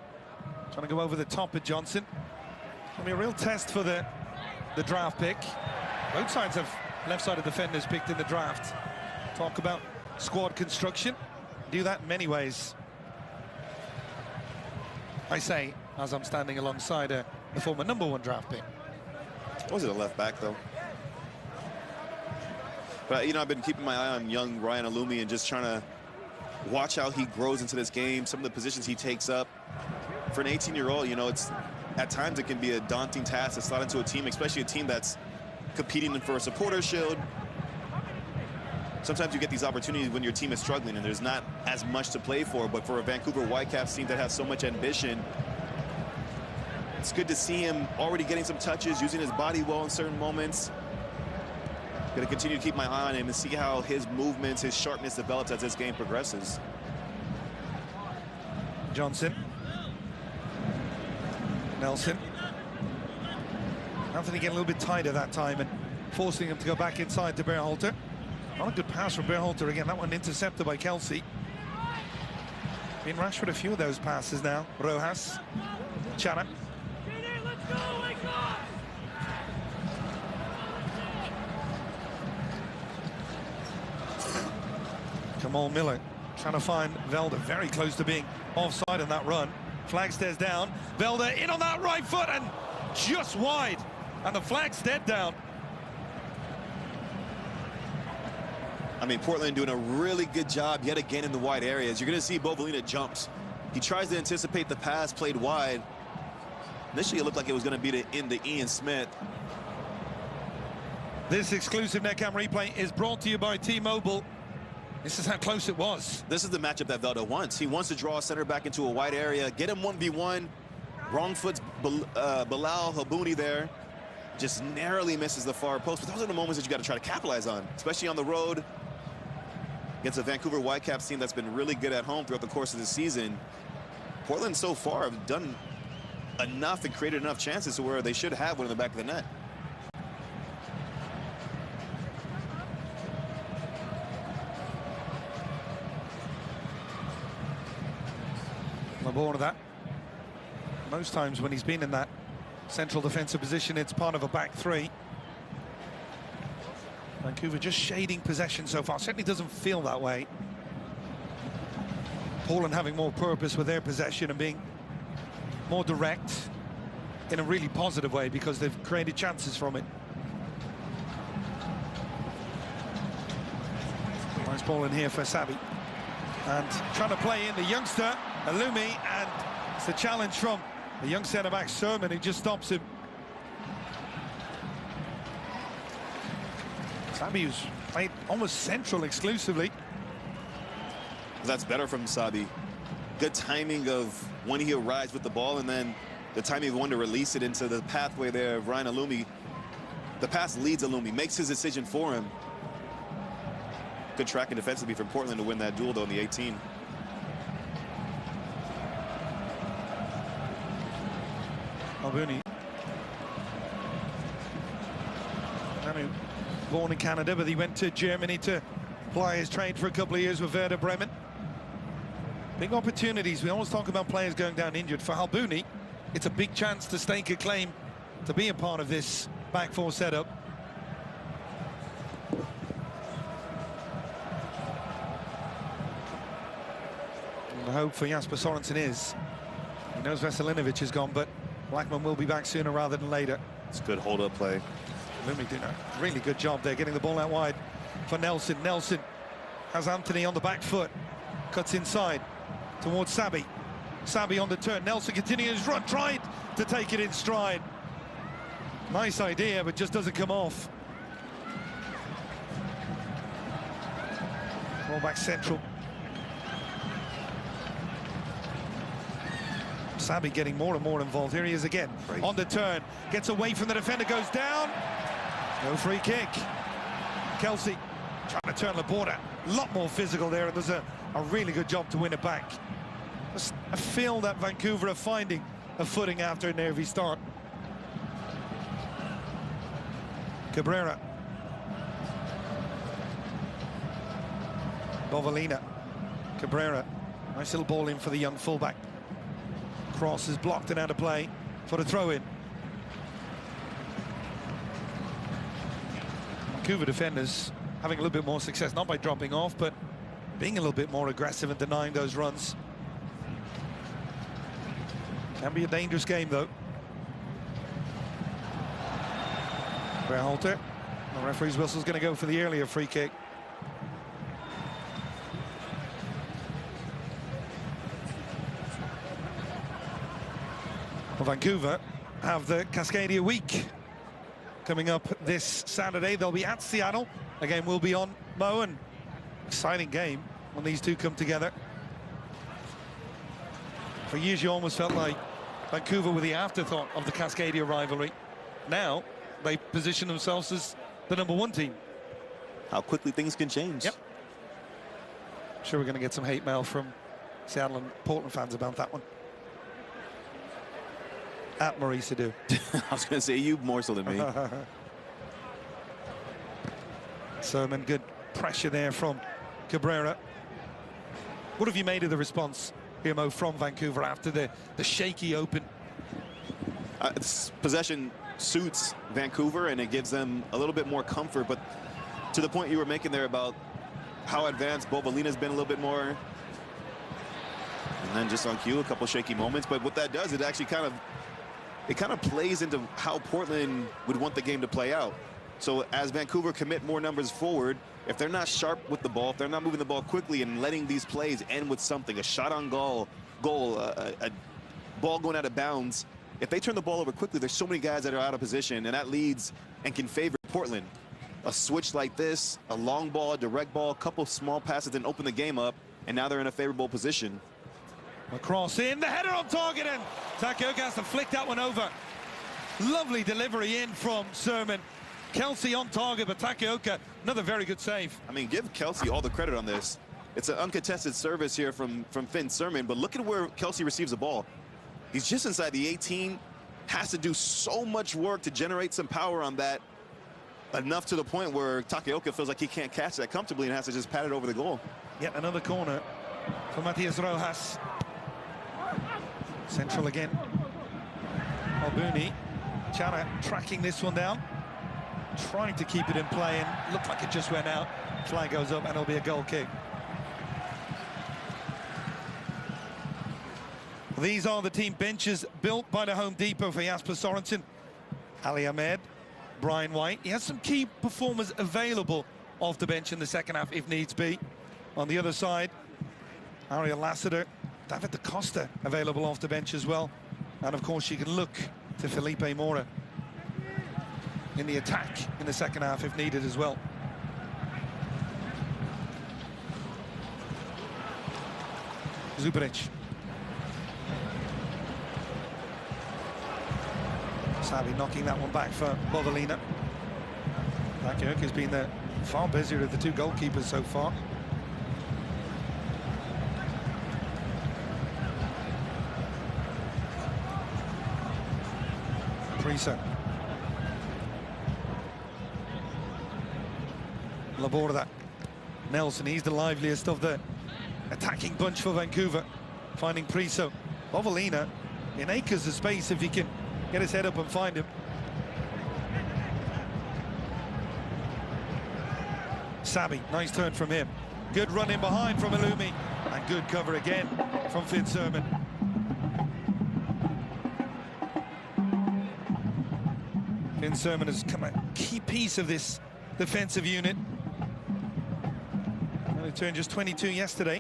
trying to go over the top of Johnson. I mean, a real test for the draft pick. Both sides have left-sided defenders picked in the draft. Talk about squad construction. Do that in many ways. I say, as I'm standing alongside the former #1 draft pick. Was it a left back, though? But, you know, I've been keeping my eye on young Ryan Alumi and just trying to watch how he grows into this game, some of the positions he takes up. For an 18-year-old, you know, it's at times it can be a daunting task to slot into a team, especially a team that's competing for a supporter shield. Sometimes you get these opportunities when your team is struggling and there's not as much to play for, but for a Vancouver Whitecaps team that has so much ambition, it's good to see him already getting some touches, using his body well in certain moments. Going to continue to keep my eye on him and see how his movements, his sharpness develops as this game progresses. Johnson. Nelson. Anthony getting a little bit tighter that time and forcing him to go back inside to Berhalter. Not a good pass from Berhalter again. That one intercepted by Kelsey. Been Rashford a few of those passes now. Rojas. Chana. Kamal Miller trying to find Velda, very close to being offside in that run. Flag stares down. Velda in on that right foot and just wide. And the flag stared down. I mean, Portland doing a really good job yet again in the wide areas. You're going to see Bovalina jumps. He tries to anticipate the pass played wide. Initially, it looked like it was going to be into Ian Smith. This exclusive NetCam replay is brought to you by T-Mobile. This is how close it was. This is the matchup that Velda wants. He wants to draw a center back into a wide area, get him 1v1. Wrong foot's Bilal Halbouni there. Just narrowly misses the far post. But those are the moments that you got to try to capitalize on, especially on the road against a Vancouver Whitecaps team that's been really good at home throughout the course of the season. Portland so far have done enough and created enough chances to where they should have one in the back of the net. I'm born of that. Most times when he's been in that central defensive position, it's part of a back three. Vancouver just shading possession so far. Certainly doesn't feel that way. Portland having more purpose with their possession and being more direct in a really positive way because they've created chances from it. Nice ball in here for Sabi. And trying to play in the youngster, Alumi, and it's the challenge from the young centre-back, Sermon, who just stops him. Sabi, who's played almost central exclusively. That's better from Sabi. Good timing of when he arrives with the ball, and then the timing of when to release it into the pathway there of Ryan Alumi. The pass leads Alumi, makes his decision for him. Good tracking defensively from Portland to win that duel, though, in the 18. Halbouni. Born in Canada, but he went to Germany to ply his trade for a couple of years with Werder Bremen. Big opportunities. We always talk about players going down injured. For Halbouni, it's a big chance to stake a claim to be a part of this back four setup. And the hope for Jasper Sorensen is, he knows Veselinovic is gone, but Blackman will be back sooner rather than later. It's a good hold-up play. Lumi did a really good job there, getting the ball out wide for Nelson. Nelson has Anthony on the back foot, cuts inside towards Sabi. Sabi on the turn. Nelson continues his run, tried to take it in stride. Nice idea, but just doesn't come off. Ball back central. Sabi getting more and more involved. Here he is again, on the turn. Gets away from the defender, goes down. No free kick. Kelsey trying to turn Laporta. A lot more physical there, and there's a really good job to win it back. I feel that Vancouver are finding a footing after a nervy start. Cabrera. Bovalina. Cabrera. Nice little ball in for the young fullback. Cross is blocked and out of play for the throw-in. Vancouver defenders having a little bit more success, not by dropping off, but being a little bit more aggressive and denying those runs. Can be a dangerous game, though. Berhalter. The referee's whistle's going to go for the earlier free kick. Well, Vancouver have the Cascadia week coming up this Saturday. They'll be at Seattle. The game will be on Moen. Exciting game when these two come together. For years, you almost felt like Vancouver were the afterthought of the Cascadia rivalry. Now, they position themselves as the #1 team. How quickly things can change. Yep. I'm sure we're going to get some hate mail from Seattle and Portland fans about that one. At Maurice Adu. I was going to say you more so than me. Sermon, good pressure there from Cabrera. What have you made of the response, Mo, from Vancouver after the shaky open? Possession suits Vancouver, and it gives them a little bit more comfort, but to the point you were making there about how advanced Bovalina's been a little bit more, and then just on cue, a couple shaky moments. But what that does, it actually kind of plays into how Portland would want the game to play out. So as Vancouver commit more numbers forward, if they're not sharp with the ball, if they're not moving the ball quickly and letting these plays end with something, a shot on goal, a ball going out of bounds, if they turn the ball over quickly, there's so many guys that are out of position, and that leads and can favor Portland. A switch like this, a long ball, a direct ball, a couple small passes, and open the game up, and now they're in a favorable position. A cross in, the header on target, and Takioka has to flick that one over. Lovely delivery in from Sermon. Kelsey on target, but Takioka, another very good save. I mean, give Kelsey all the credit on this. It's an uncontested service here from Finn Sermon, but look at where Kelsey receives the ball. He's just inside the 18, has to do so much work to generate some power on that, enough to the point where Takioka feels like he can't catch that comfortably and has to just pat it over the goal. Yet another corner for Matias Rojas. Central again. Albuni. Chana tracking this one down. Trying to keep it in play, and looked like it just went out. Flag goes up, and it'll be a goal kick. These are the team benches built by the Home Depot for Jasper Sorensen. Ali Ahmed, Brian White. He has some key performers available off the bench in the second half if needs be. On the other side, Ariel Lassiter, David Da Costa available off the bench as well. And of course, you can look to Felipe Mora in the attack in the second half if needed as well. Zubaric. Sabi knocking that one back for Bovalina. Takioka has been the far busier of the two goalkeepers so far. Prisa. Laborda. Nelson, he's the liveliest of the attacking bunch for Vancouver. Finding Priso. Bovalina in acres of space if he can get his head up and find him. Sabi, nice turn from him. Good run in behind from Illumi. And good cover again from Finn Sermon. Finn Sermon has come a key piece of this defensive unit. Only turned just 22 yesterday.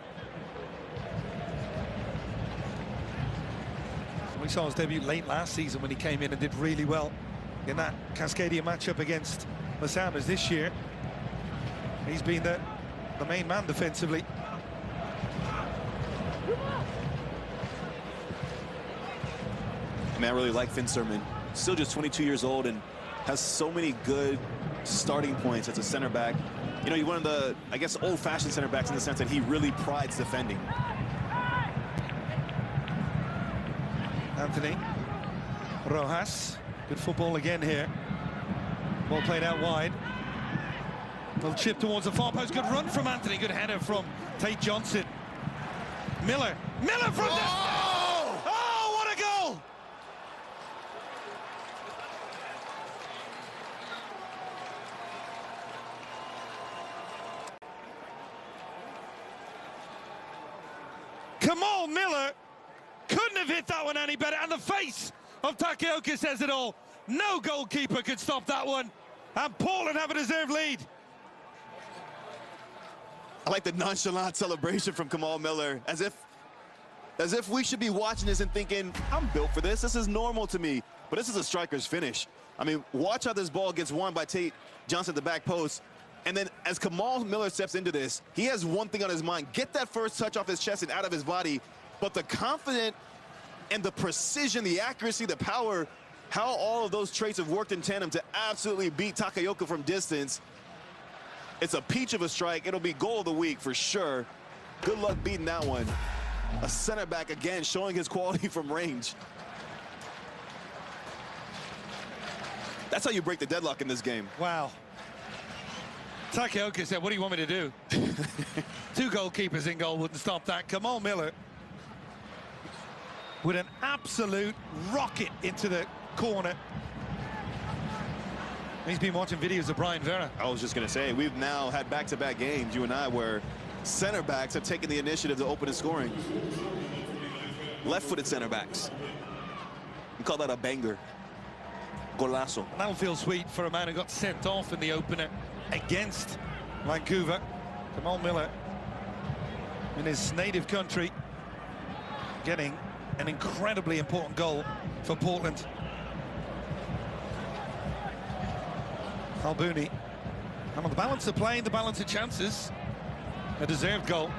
We saw his debut late last season when he came in and did really well in that Cascadia matchup against the Sounders this year. He's been the main man defensively. Man, I really like Finn Sermon. Still just 22 years old and has so many good starting points as a center back. You know, he's one of the, I guess, old-fashioned center backs in the sense that he really prides defending. Anthony Rojas, good football again here. Ball played out wide. Little chip towards the far post. Good run from Anthony. Good header from Tate Johnson. Miller from oh, what a goal! Kamal Miller couldn't have hit that one any better, and the face of Takaoka says it all. No goalkeeper could stop that one, and Portland have a deserved lead. I like the nonchalant celebration from Kamal Miller, as if we should be watching this and thinking, I'm built for this. This is normal to me. But this is a striker's finish. I mean, watch how this ball gets won by Tate Johnson at the back post. And then as Kamal Miller steps into this, he has one thing on his mind: get that first touch off his chest and out of his body. But the confidence and the precision, the accuracy, the power, how all of those traits have worked in tandem to absolutely beat Takaoka from distance. It's a peach of a strike. It'll be goal of the week for sure. Good luck beating that one. A center back again showing his quality from range. That's how you break the deadlock in this game. Wow. Takaoka said, what do you want me to do? Two goalkeepers in goal wouldn't stop that. Kamal Miller with an absolute rocket into the corner. He's been watching videos of Brian Vera. I was just going to say, we've now had back-to-back games, you and I, where center backs have taken the initiative to open the scoring. Left-footed center backs. We call that a banger. Golazo. And that'll feel sweet for a man who got sent off in the opener against Vancouver. Kamal Miller, in his native country, getting an incredibly important goal for Portland. Albuni, and on the balance of play, the balance of chances, a deserved goal.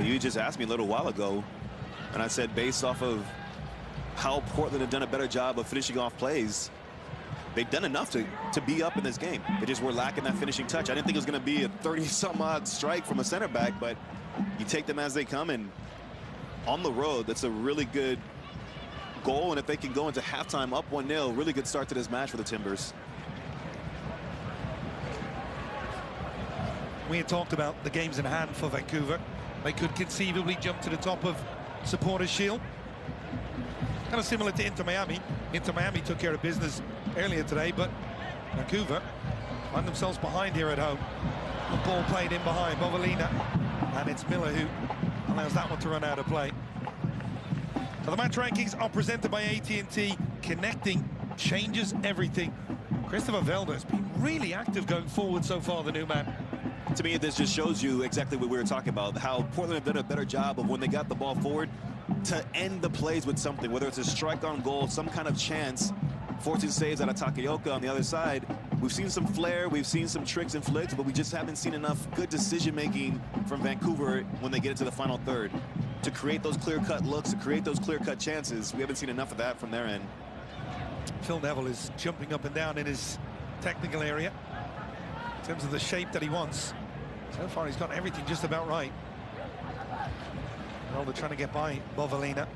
You just asked me a little while ago, and I said based off of how Portland had done a better job of finishing off plays, they've done enough to be up in this game. They just were lacking that finishing touch. I didn't think it was going to be a 30-some-odd strike from a center back, but you take them as they come, and on the road, that's a really good goal. And if they can go into halftime up 1-0, really good start to this match for the Timbers. We had talked about the games in hand for Vancouver. They could conceivably jump to the top of Supporters' Shield. Kind of similar to Inter Miami. Inter Miami took care of business earlier today, but Vancouver find themselves behind here at home. The ball played in behind Bovalina, and it's Miller who allows that one to run out of play. So the match rankings are presented by AT&T. Connecting changes everything. Christopher Velda has been really active going forward so far, the new man. To me, this just shows you exactly what we were talking about, how Portland have done a better job of when they got the ball forward to end the plays with something, whether it's a strike on goal, some kind of chance, forcing saves out of Takaoka on the other side. We've seen some flair, we've seen some tricks and flicks, but we just haven't seen enough good decision-making from Vancouver when they get into the final third. To create those clear-cut looks, to create those clear-cut chances, we haven't seen enough of that from their end. Phil Neville is jumping up and down in his technical area in terms of the shape that he wants. So far, he's got everything just about right. Well, they're trying to get by Bovalina.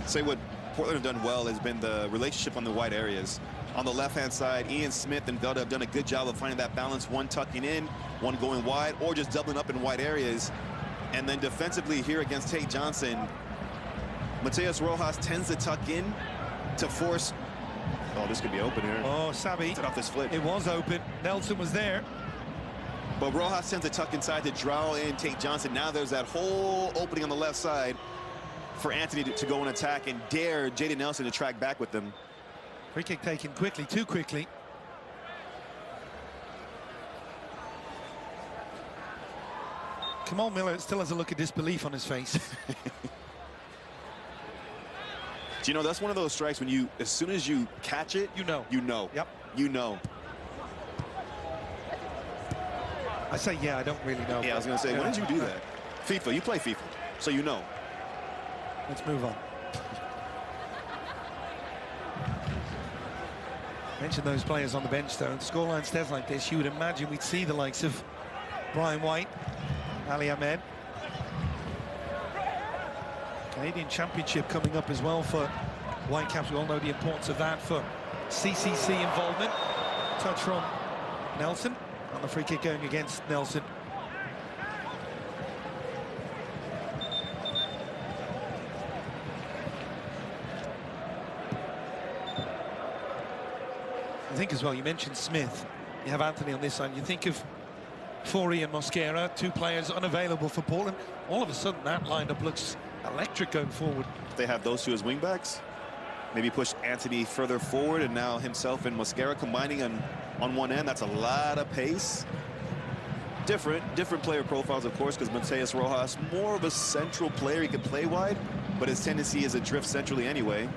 Say what Portland have done well has been the relationship on the wide areas. On the left-hand side, Ian Smith and Velda have done a good job of finding that balance, one tucking in, one going wide, or just doubling up in wide areas. And then defensively here against Tate Johnson, Mateus Rojas tends to tuck in to force. Oh, this could be open here. Oh, Sammy. Get off this flip. It was open. Nelson was there. But Rojas tends to tuck inside to draw in Tate Johnson. Now there's that whole opening on the left side for Anthony to go and attack and dare Jaden Nelson to track back with them. Free kick taken quickly, too quickly. Kamal Miller still has a look of disbelief on his face. Do you know, that's one of those strikes when you, as soon as you catch it, you know. Yep. You know. I say, yeah, I don't really know. Yeah, I was going to say, when did you do that? FIFA, you play FIFA, so you know. Let's move on. Mention those players on the bench, though. The scoreline stays like this, you would imagine we'd see the likes of Brian White, Ali Ahmed. Canadian Championship coming up as well for Whitecaps. We all know the importance of that for CCC involvement. Touch from Nelson on the free kick going against Nelson. I think as well, you mentioned Smith. You have Anthony on this side. You think of Forey and Mosquera, two players unavailable for Portland. All of a sudden, that lineup looks electric going forward. If they have those two as wingbacks, maybe push Anthony further forward, and now himself and Mosquera combining on one end. That's a lot of pace. Different player profiles, of course, because Mateus Rojas, more of a central player. He can play wide, but his tendency is to drift centrally anyway.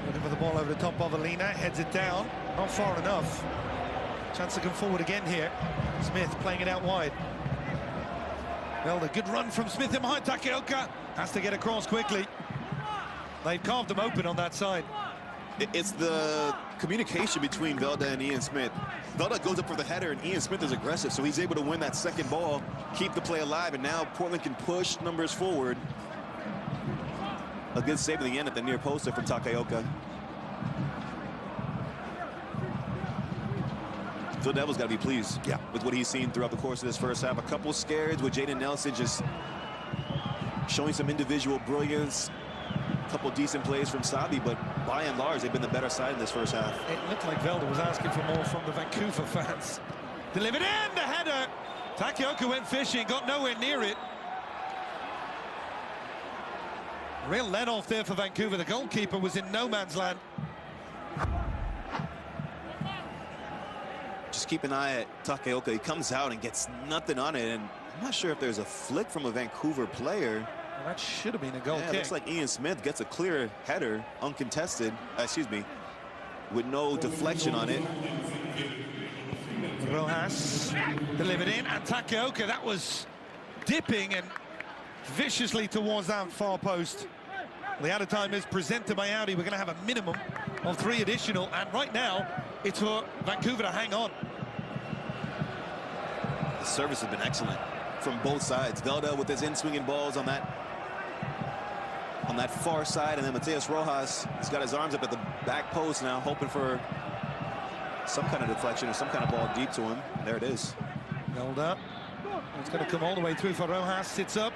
Looking for the ball over the top of Alina, heads it down, not far enough. Chance to come forward again here. Smith playing it out wide. Well, the good run from Smith in behind. Takeoka has to get across quickly. They've carved them open on that side. It's the communication between Velda and Ian Smith. Velda goes up for the header, and Ian Smith is aggressive, so he's able to win that second ball, keep the play alive, and now Portland can push numbers forward. A good save at the end at the near poster from Takeoka. Phil Neville's got to be pleased with what he's seen throughout the course of this first half. A couple scares with Jaden Nelson just showing some individual brilliance. A couple decent plays from Sabi, but by and large, they've been the better side in this first half. It looked like Velda was asking for more from the Vancouver fans. Delivered in, the header. Takeoka went fishing, got nowhere near it. Real let-off there for Vancouver. The goalkeeper was in no man's land. Just keep an eye at Takeoka. He comes out and gets nothing on it, and I'm not sure if there's a flick from a Vancouver player. Well, that should have been a goal kick. It looks like Ian Smith gets a clear header, uncontested, with no deflection on it. Rojas delivered in, and Takeoka, that was dipping and viciously towards that far post. The out of time is presented by Audi. We're going to have a minimum of 3 additional, and right now it's for Vancouver to hang on. The service has been excellent from both sides. Velda with his in-swinging balls on that far side, and then Mateus Rojas, he's got his arms up at the back post now, hoping for some kind of deflection or some kind of ball deep to him. There it is. Velda, it's going to come all the way through for Rojas, sits up,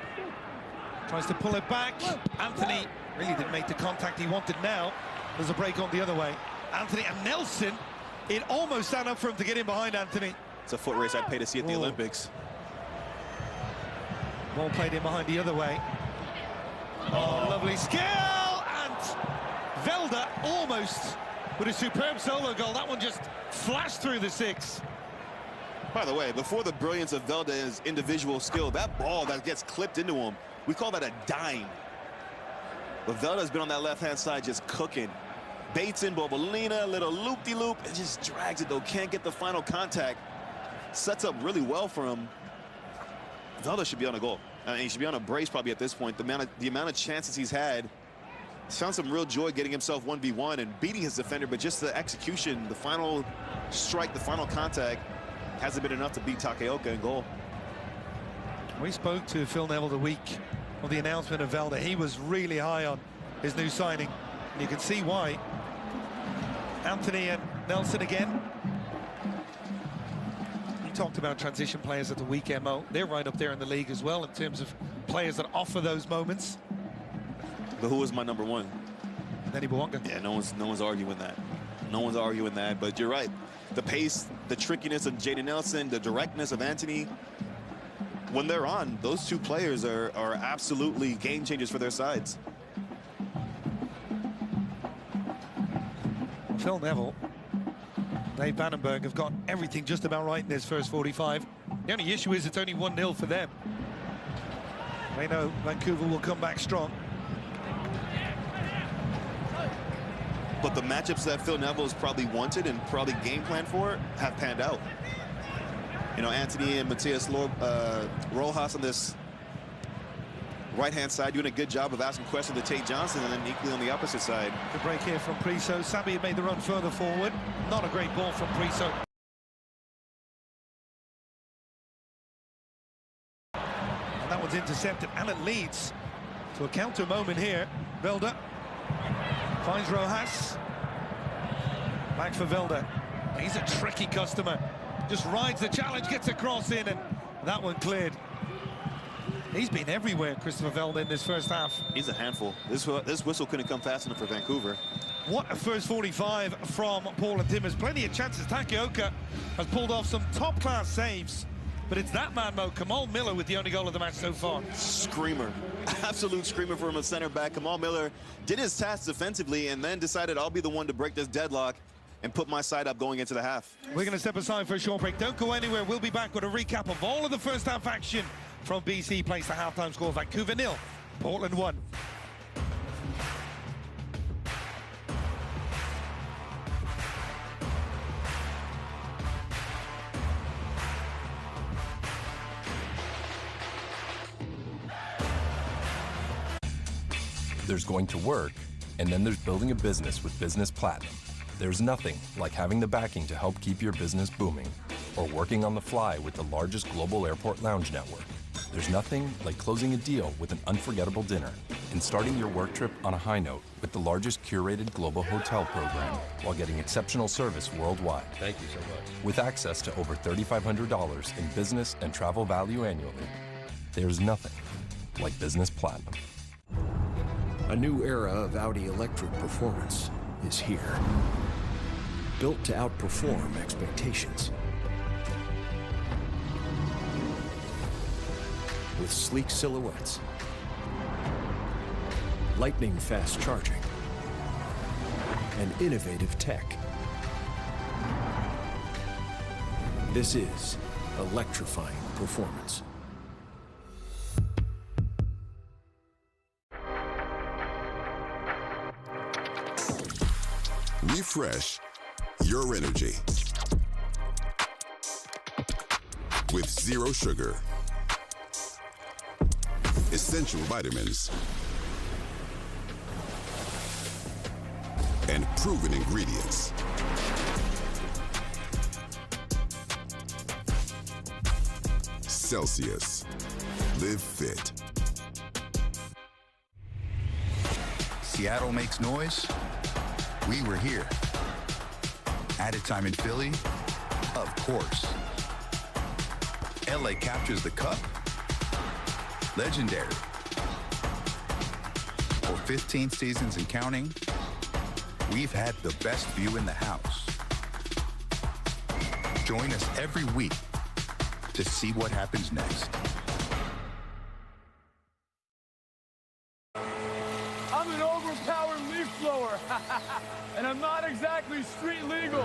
tries to pull it back. Anthony really didn't make the contact he wanted. Now there's a break on the other way. Anthony and Nelson, it almost stand up for him to get in behind Anthony. It's a foot race I'd pay to see at the Olympics. Ball played in behind the other way. Oh, lovely skill, and Velda almost with a superb solo goal. That one just flashed through the 6. By the way, before the brilliance of Velda's individual skill, that ball that gets clipped into him, we call that a dime. But Velda's been on that left-hand side just cooking. Baits in Bobolina, little loop-de-loop, and just drags it though, can't get the final contact. Sets up really well for him. Velda should be on a goal. I mean, he should be on a brace probably at this point. The amount of chances he's had, he's found some real joy getting himself 1v1 and beating his defender, but just the execution, the final strike, the final contact hasn't been enough to beat Takeoka in goal. We spoke to Phil Neville the week of the announcement of Velda. He was really high on his new signing, and you can see why. Anthony and Nelson again. He talked about transition players at the weekend. They're right up there in the league as well in terms of players that offer those moments. But who was my number one? Danny Bouanga. Yeah, no one's arguing that. No one's arguing that. But you're right. The pace, the trickiness of Jaden Nelson, the directness of Anthony. When they're on, those two players are absolutely game changers for their sides. Phil Neville, Dave Vandenberg have got everything just about right in this first 45. The only issue is it's only 1-0 for them. They know Vancouver will come back strong. But the matchups that Phil Neville has probably wanted and probably game planned for have panned out. You know, Anthony and Matias Rojas on this right-hand side doing a good job of asking questions to Tate Johnson, and then equally on the opposite side. Good break here from Priso. Sabi had made the run further forward. Not a great ball from Priso. And that one's intercepted, and it leads to a counter moment here. Velda finds Rojas. Back for Velda. He's a tricky customer. Just rides the challenge, gets a cross in, and that one cleared. He's been everywhere, Christopher Velda, in this first half. He's a handful. This whistle couldn't come fast enough for Vancouver. What a first 45 from Paul and Timmers. Plenty of chances. Takioka has pulled off some top-class saves, but it's that man, Mo, Kamal Miller, with the only goal of the match so far. Screamer. Absolute screamer from a center back. Kamal Miller did his task defensively and then decided I'll be the one to break this deadlock and put my side up going into the half. We're going to step aside for a short break. Don't go anywhere. We'll be back with a recap of all of the first half action from BC. Plays the halftime score. Vancouver 0, Portland 1. There's going to work, and then there's building a business with Business Platinum. There's nothing like having the backing to help keep your business booming, or working on the fly with the largest global airport lounge network. There's nothing like closing a deal with an unforgettable dinner and starting your work trip on a high note with the largest curated global hotel program while getting exceptional service worldwide. Thank you so much. With access to over $3,500 in business and travel value annually, there's nothing like Business Platinum. A new era of Audi electric performance is here. Built to outperform expectations. With sleek silhouettes, lightning-fast charging, and innovative tech. This is electrifying performance. Refresh your energy with zero sugar, essential vitamins, and proven ingredients. Celsius. Live fit. Seattle makes noise. We were here. Added time in Philly? Of course. LA captures the cup? Legendary. For 15 seasons and counting, we've had the best view in the house. Join us every week to see what happens next. I'm an overpowered leaf blower, and I'm not exactly street legal.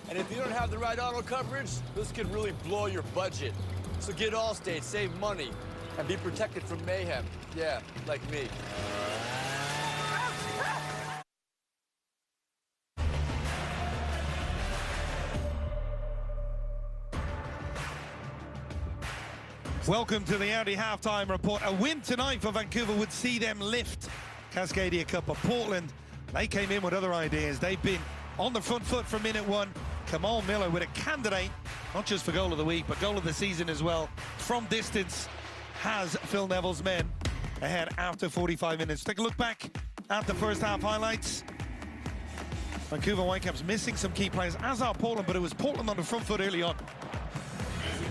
And if you don't have the right auto coverage, this could really blow your budget. So get Allstate, save money, and be protected from mayhem. Yeah, like me. Welcome to the Audi halftime report. A win tonight for Vancouver would see them lift Cascadia Cup. Of Portland, they came in with other ideas. They've been on the front foot from minute one. Kamal Miller with a candidate, not just for goal of the week, but goal of the season as well. From distance, has Phil Neville's men ahead after 45 minutes. Take a look back at the first half highlights. Vancouver Whitecaps missing some key players, as are Portland, but it was Portland on the front foot early on.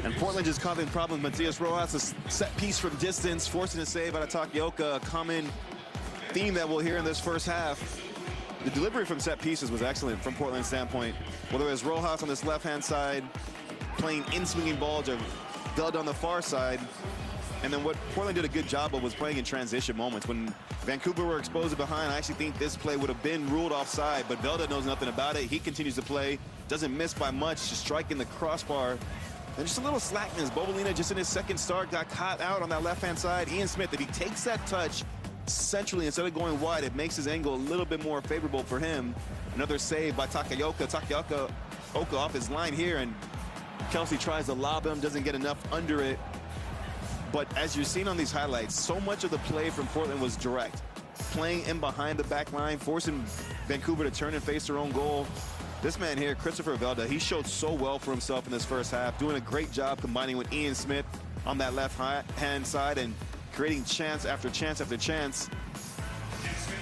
And Portland just causing problems. Matias Rojas, a set piece from distance, forcing a save out of Takaoka, a common theme that we'll hear in this first half. The delivery from set pieces was excellent from Portland's standpoint. Whether it was Rojas on this left-hand side, playing in-swinging ball to Dud on the far side, and then what Portland did a good job of was playing in transition moments. When Vancouver were exposed behind, I actually think this play would have been ruled offside, but Velda knows nothing about it. He continues to play, doesn't miss by much, just striking the crossbar. And just a little slackness. Bobolina, just in his second start, got caught out on that left-hand side. Ian Smith, if he takes that touch centrally instead of going wide, it makes his angle a little bit more favorable for him. Another save by Takaoka. Takaoka off his line here, and Kelsey tries to lob him, doesn't get enough under it. But as you're seeing on these highlights, so much of the play from Portland was direct. Playing in behind the back line, forcing Vancouver to turn and face their own goal. This man here, Christopher Velda, he showed so well for himself in this first half, doing a great job combining with Ian Smith on that left-hand side and creating chance after chance after chance.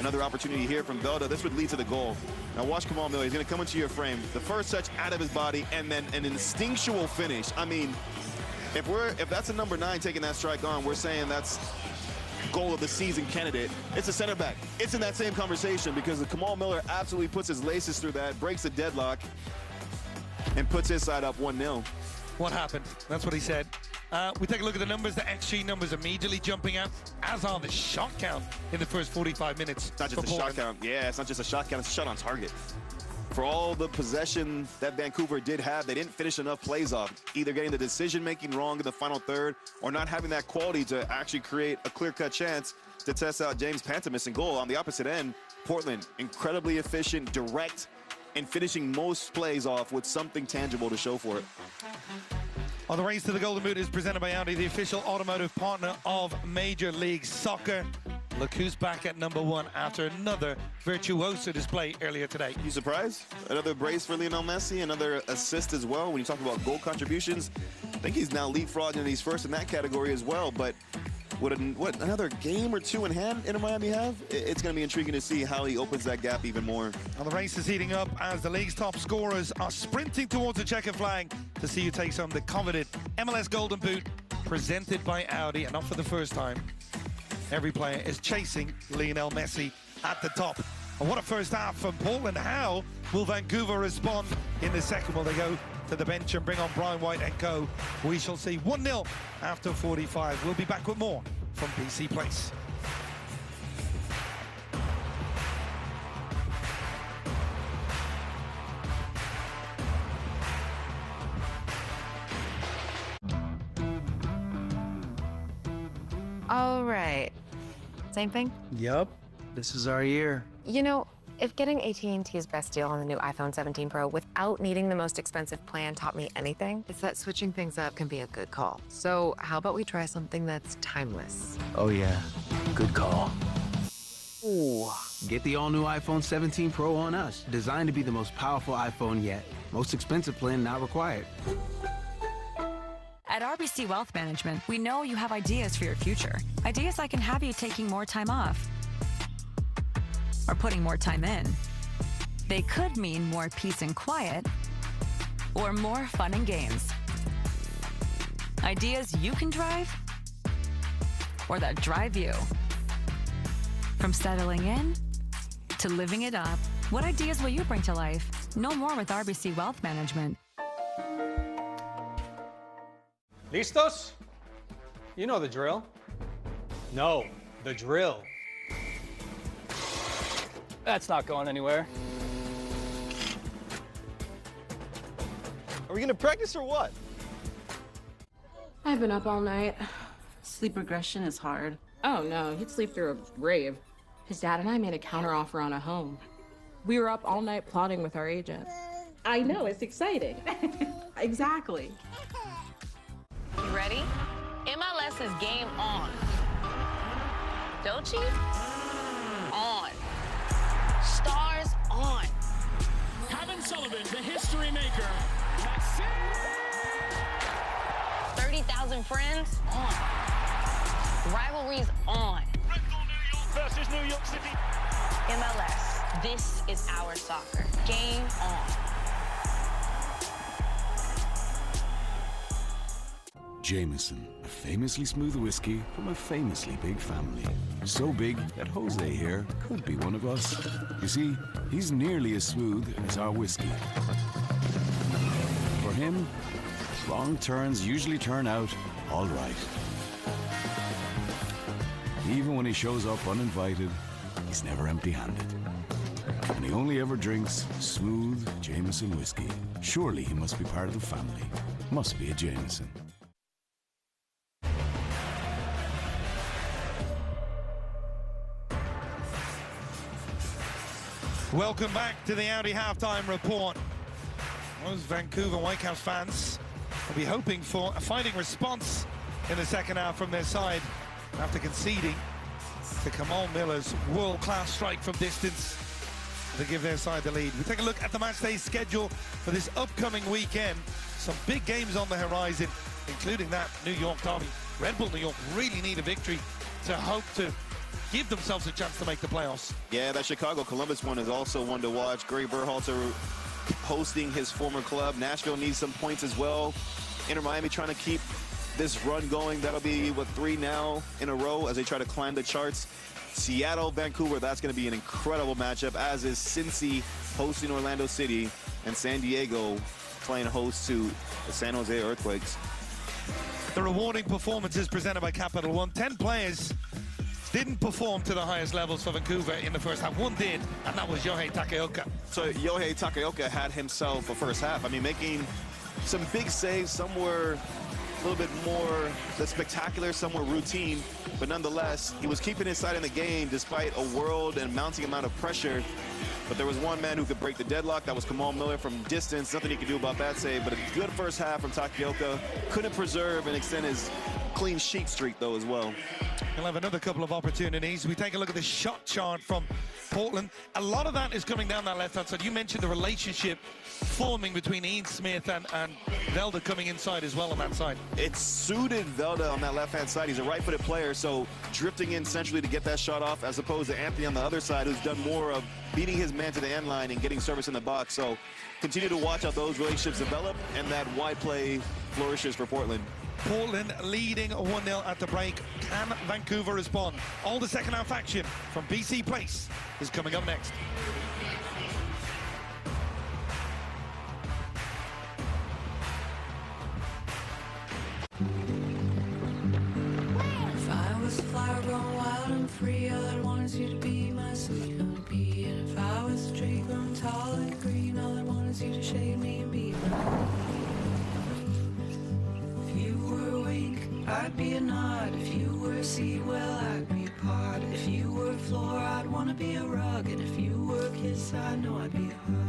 Another opportunity here from Velda. This would lead to the goal. Now watch Kamal Miller. He's going to come into your frame. The first touch out of his body, and then an instinctual finish. I mean, if that's a number 9 taking that strike on, we're saying that's goal of the season candidate. It's a center back. It's in that same conversation because Kamal Miller absolutely puts his laces through that, breaks the deadlock, and puts his side up 1-0. What happened? That's what he said. We take a look at the numbers. The XG numbers immediately jumping out, as are the shot count in the first 45 minutes. It's not just a shot count. Yeah, it's not just a shot count. It's a shot on target. For all the possession that Vancouver did have, they didn't finish enough plays off, either getting the decision-making wrong in the final third or not having that quality to actually create a clear-cut chance to test out James Pantemis in goal. On the opposite end, Portland, incredibly efficient, direct, and finishing most plays off with something tangible to show for it. On the race to the Golden Boot is presented by Audi, the official automotive partner of Major League Soccer. Look who's back at number 1 after another virtuoso display earlier today. You surprised? Another brace for Lionel Messi, another assist as well. When you talk about goal contributions, I think he's now leapfrogging and he's first in that category as well. But what another game or 2 in hand Inter Miami have? It's going to be intriguing to see how he opens that gap even more. Well, the race is heating up as the league's top scorers are sprinting towards the checkered flag to see who takes home the coveted MLS Golden Boot presented by Audi, and not for the first time. Every player is chasing Lionel Messi at the top. And what a first half from Portland. How will Vancouver respond in the second? Will they go to the bench and bring on Brian White and co? We shall see. 1-0 after 45. We'll be back with more from BC Place. All right. Same thing? Yup. This is our year. You know, if getting AT&T's best deal on the new iPhone 17 Pro without needing the most expensive plan taught me anything, it's that switching things up can be a good call. So how about we try something that's timeless? Oh, yeah. Good call. Ooh. Get the all-new iPhone 17 Pro on us. Designed to be the most powerful iPhone yet. Most expensive plan not required. At RBC Wealth Management, we know you have ideas for your future. Ideas that can have you taking more time off or putting more time in. They could mean more peace and quiet or more fun and games. Ideas you can drive or that drive you. From settling in to living it up, what ideas will you bring to life? Know more with RBC Wealth Management. ¿Listos? You know the drill. No, the drill. That's not going anywhere. Are we gonna practice or what? I've been up all night. Sleep regression is hard. Oh no, he'd sleep through a rave. His dad and I made a counteroffer on a home. We were up all night plotting with our agent. I know, it's exciting. Exactly. You ready? MLS is game on. Dolce? On. Stars on. Kevin Sullivan, the history maker. 30,000 friends? On. Rivalries on. Red Bull New York versus New York City. MLS. This is our soccer. Game on. Jameson, a famously smooth whiskey from a famously big family. So big that Jose here could be one of us. You see, he's nearly as smooth as our whiskey. For him, wrong turns usually turn out all right. Even when he shows up uninvited, he's never empty-handed. And he only ever drinks smooth Jameson whiskey. Surely he must be part of the family. Must be a Jameson. Welcome back to the Audi halftime report. Those Vancouver Whitecaps fans will be hoping for a fighting response in the second half from their side after conceding to Kamal Miller's world-class strike from distance to give their side the lead. We take a look at the matchday schedule for this upcoming weekend. Some big games on the horizon, including that New York derby. Red Bull New York really need a victory to hope to give themselves a chance to make the playoffs. Yeah, that Chicago-Columbus one is also one to watch. Gary Berhalter hosting his former club. Nashville needs some points as well. Inter Miami trying to keep this run going. That'll be, what, 3 now in a row as they try to climb the charts. Seattle, Vancouver, that's going to be an incredible matchup, as is Cincy hosting Orlando City, and San Diego playing host to the San Jose Earthquakes. The rewarding performances presented by Capital One. 10 players didn't perform to the highest levels for Vancouver in the first half. One did, and that was Yohei Takaoka. So Yohei Takaoka had himself a first half. I mean, making some big saves. Some were a little bit more spectacular, some were routine, but nonetheless, he was keeping his side in the game despite a world and mounting amount of pressure. But there was one man who could break the deadlock. That was Kamal Miller from distance. Nothing he could do about that save, but a good first half from Takaoka. Couldn't preserve and extend his clean sheet streak, though, as well. He'll have another couple of opportunities. We take a look at the shot chart from Portland. A lot of that is coming down that left-hand side. You mentioned the relationship forming between Ian Smith and Velda coming inside as well on that side. It suited Velda on that left-hand side. He's a right-footed player, so drifting in centrally to get that shot off, as opposed to Anthony on the other side, who's done more of beating his man to the end line and getting service in the box. So continue to watch how those relationships develop and that wide play flourishes for Portland. Portland leading 1-0 at the break. Can Vancouver respond? All the second half action from BC Place is coming up next. If I was a flower grown wild and free, all I'd want is you to be my sweet honeybee. And if I was a tree grown tall and green, all I'd want is you to shade me and be my I'd be a nod. If you were a seed, well, I'd be a pod. If you were a floor, I'd want to be a rug. And if you were a kiss, I know I'd be a hug.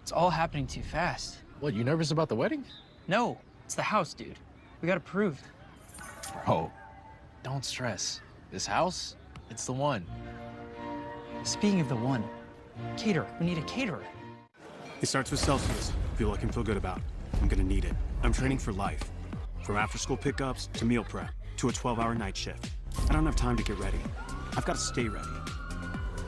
It's all happening too fast. What, you nervous about the wedding? No, it's the house, dude. We got approved. Bro, don't stress. This house, it's the one. Speaking of the one, caterer. We need a caterer. It starts with Celsius, fuel I can feel good about. I'm gonna need it. I'm training for life. From after-school pickups to meal prep to a 12-hour night shift. I don't have time to get ready. I've got to stay ready.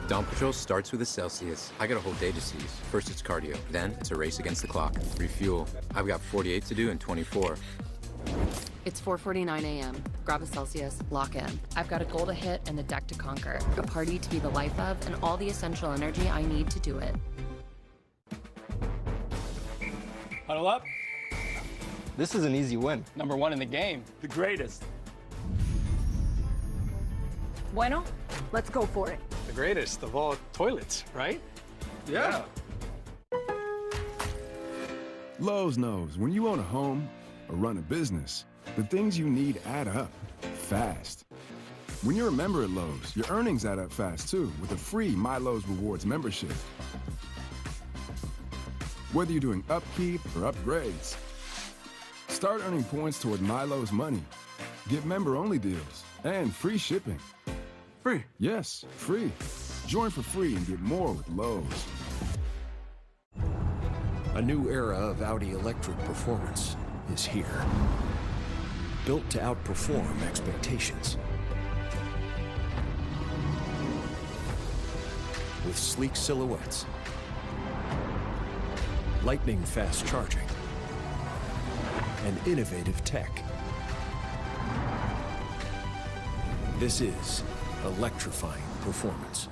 Dawn Patrol starts with a Celsius. I got a whole day to seize. First it's cardio, then it's a race against the clock. Refuel. I've got 48 to do in 24. It's 4:49 a.m. Grab a Celsius, lock in. I've got a goal to hit and a deck to conquer. A party to be the life of and all the essential energy I need to do it. Huddle up. This is an easy win. Number 1 in the game. The greatest. Bueno, let's go for it. The greatest of all toilets, right? Yeah. Lowe's knows when you own a home or run a business, the things you need add up fast. When you're a member at Lowe's, your earnings add up fast too with a free My Lowe's Rewards membership. Whether you're doing upkeep or upgrades, start earning points toward My Lowe's Money. Get member-only deals and free shipping. Free? Yes, free. Join for free and get more with Lowe's. A new era of Audi electric performance is here. built to outperform expectations. With sleek silhouettes, lightning-fast charging, and innovative tech. This is electrifying performance.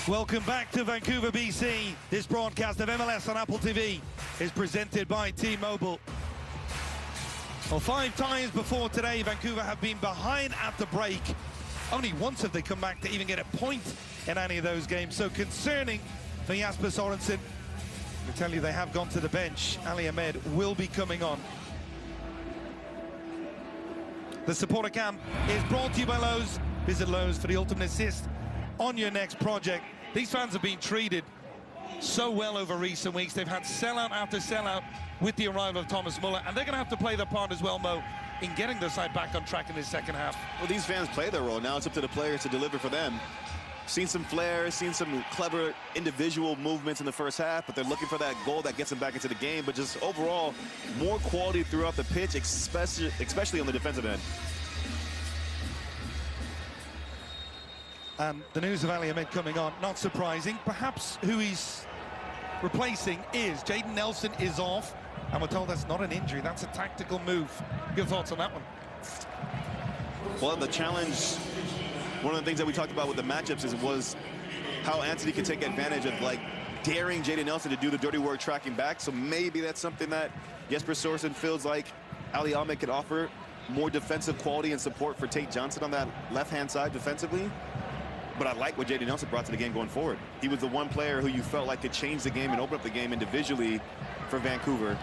Welcome back to Vancouver, BC. This broadcast of MLS on Apple TV is presented by T-Mobile. Well, 5 times before today, Vancouver have been behind at the break. Only once have they come back to even get a point in any of those games. So concerning for Jasper Sorensen. I tell you, they have gone to the bench. Ali Ahmed will be coming on. The supporter camp is brought to you by Lowe's. Visit Lowe's for the ultimate assist on your next project. These fans have been treated so well over recent weeks. They've had sellout after sellout with the arrival of Thomas Muller, and they're going to have to play their part as well, Mo, in getting their side back on track in this second half. Well, these fans play their role. Now it's up to the players to deliver for them. Seen some flair, seen some clever individual movements in the first half, but they're looking for that goal that gets them back into the game. But just overall, more quality throughout the pitch, especially on the defensive end. And the news of Ali Ahmed coming on, not surprising. Perhaps who he's replacing is Jaden Nelson is off, and we're told that's not an injury, that's a tactical move. Your thoughts on that one? Well, the challenge, one of the things that we talked about with the matchups was how Anthony can take advantage of, like, daring Jaden Nelson to do the dirty work tracking back. So maybe that's something that Jesper Sorensen feels like Ali Ahmed could offer more defensive quality and support for Tate Johnson on that left-hand side defensively. But I like what Jaden Nelson brought to the game going forward. He was the one player who you felt like could change the game and open up the game individually for Vancouver.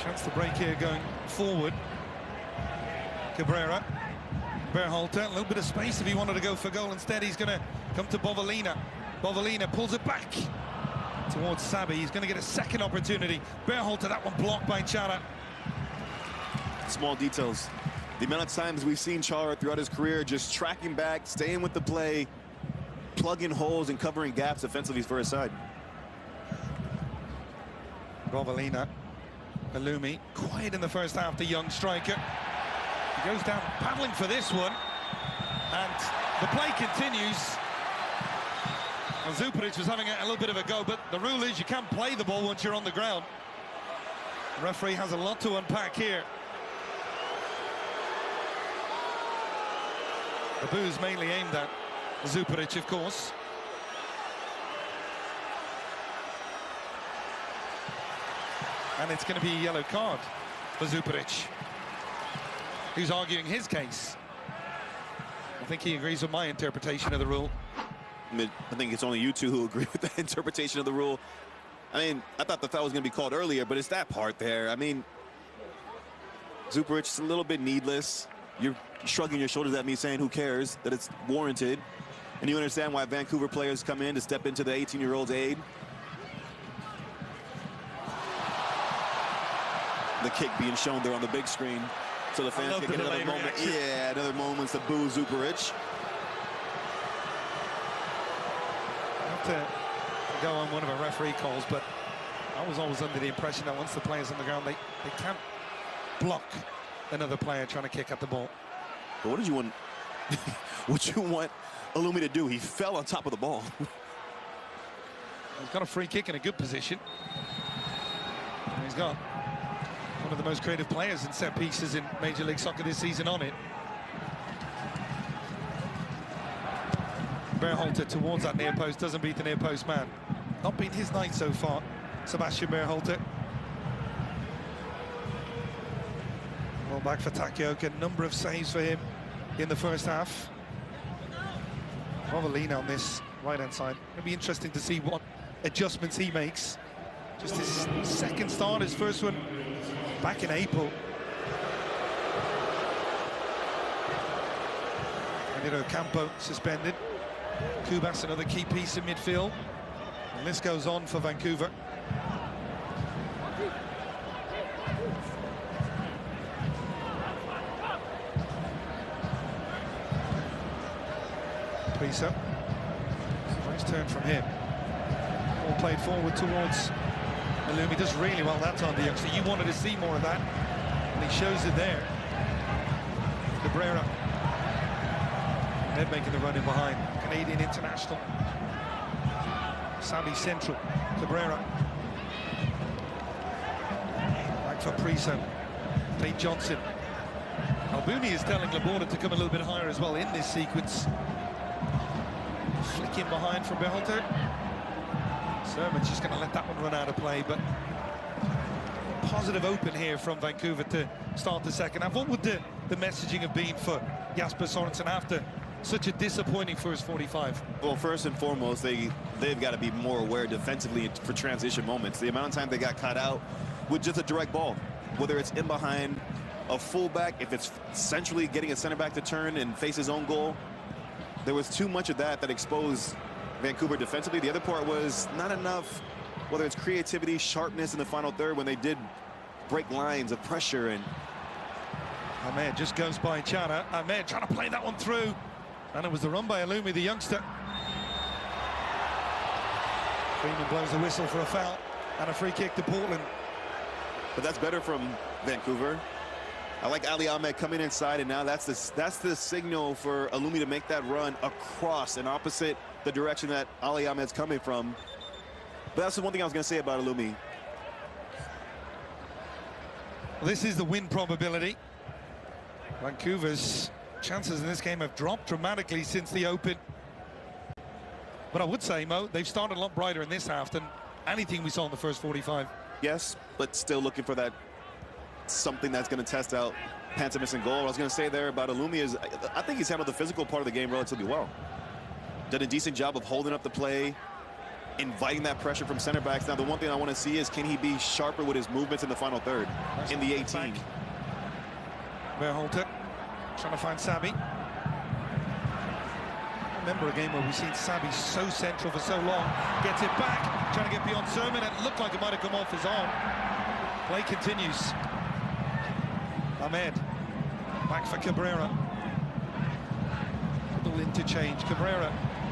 Chance to break here going forward. Cabrera, Berhalter, a little bit of space if he wanted to go for goal. Instead, he's going to come to Bovalina. Bovalina pulls it back towards Sabi. He's going to get a second opportunity. Berhalter, that one blocked by Chara. Small details. The amount of times we've seen Chara throughout his career just tracking back, staying with the play, plugging holes and covering gaps defensively for his side. Bovalina, Alumi, quiet in the first half, the young striker. He goes down paddling for this one, and the play continues. Well, Zuparic was having a little bit of a go, but the rule is you can't play the ball once you're on the ground. The referee has a lot to unpack here. The boo's mainly aimed at Zuparic, of course. And it's going to be a yellow card for Zuparic, who's arguing his case. I think he agrees with my interpretation of the rule. I think it's only you two who agree with that interpretation of the rule. I mean, I thought the foul was going to be called earlier, but it's that part there. I mean, Zuparic is a little bit needless. You're shrugging your shoulders at me saying who cares, that it's warranted. And you understand why Vancouver players come in to step into the 18-year-old's aid. The kick being shown there on the big screen, so the fans can get another moment. Yeah, another moment to boo Zuparic. I have to go on one of our referee calls, but I was always under the impression that once the player's on the ground, they can't block another player trying to kick at the ball. But what did you want? What you want Alumi to do? He fell on top of the ball. He's got a free kick in a good position. And he's got one of the most creative players in set pieces in Major League Soccer this season on it. Berhalter towards that near post, doesn't beat the near post man. Not been his night so far, Sebastian Berhalter. Well, back for Takioka, number of saves for him in the first half. Bovalina on this right-hand side. It'll be interesting to see what adjustments he makes. Just his second start, his first one back in April. Danilo Campo suspended. Kubas, another key piece in midfield. And this goes on for Vancouver. Priso. Nice turn from him. All played forward towards Malumi. Does really well that time, the youngster. You wanted to see more of that, and he shows it there. Cabrera. They're making the run in behind. Canadian international. Sabi central. Cabrera. Back for Priso. Tate Johnson. Albuni is telling Laborda to come a little bit higher as well in this sequence. Flick in behind from Berhalter. Sermon's just going to let that one run out of play, but positive open here from Vancouver to start the second half. What would the messaging have been for Jasper Sorensen after such a disappointing first 45? Well, first and foremost, they've got to be more aware defensively for transition moments. The amount of time they got caught out with just a direct ball, whether it's in behind a fullback, if it's centrally getting a center back to turn and face his own goal. There was too much of that exposed Vancouver defensively. The other part was not enough, whether it's creativity, sharpness in the final third when they did break lines of pressure. And Ahmed just goes by Chana. Ahmed trying to play that one through, and it was the run by Alumi, the youngster. Freeman blows the whistle for a foul and a free kick to Portland. But that's better from Vancouver. I like Ali Ahmed coming inside, and now that's the signal for Alumi to make that run across and opposite the direction that Ali Ahmed's coming from. But that's the one thing I was going to say about Alumi. Well, this is the win probability. Vancouver's chances in this game have dropped dramatically since the open. But I would say, Mo, they've started a lot brighter in this half than anything we saw in the first 45. Yes, but still looking for that something that's going to test out Pantemis and goal. What I was going to say there about Alumi is I think he's handled the physical part of the game relatively well. Done a decent job of holding up the play, inviting that pressure from center backs. Now, the one thing I want to see is can he be sharper with his movements in the final third, in the 18. Berhalter trying to find Sabi. Remember a game where we've seen Sabi so central for so long. Gets it back, trying to get beyond Sermon. It looked like it might have come off his arm. Play continues. Ahmed back for Cabrera. Little interchange. Cabrera,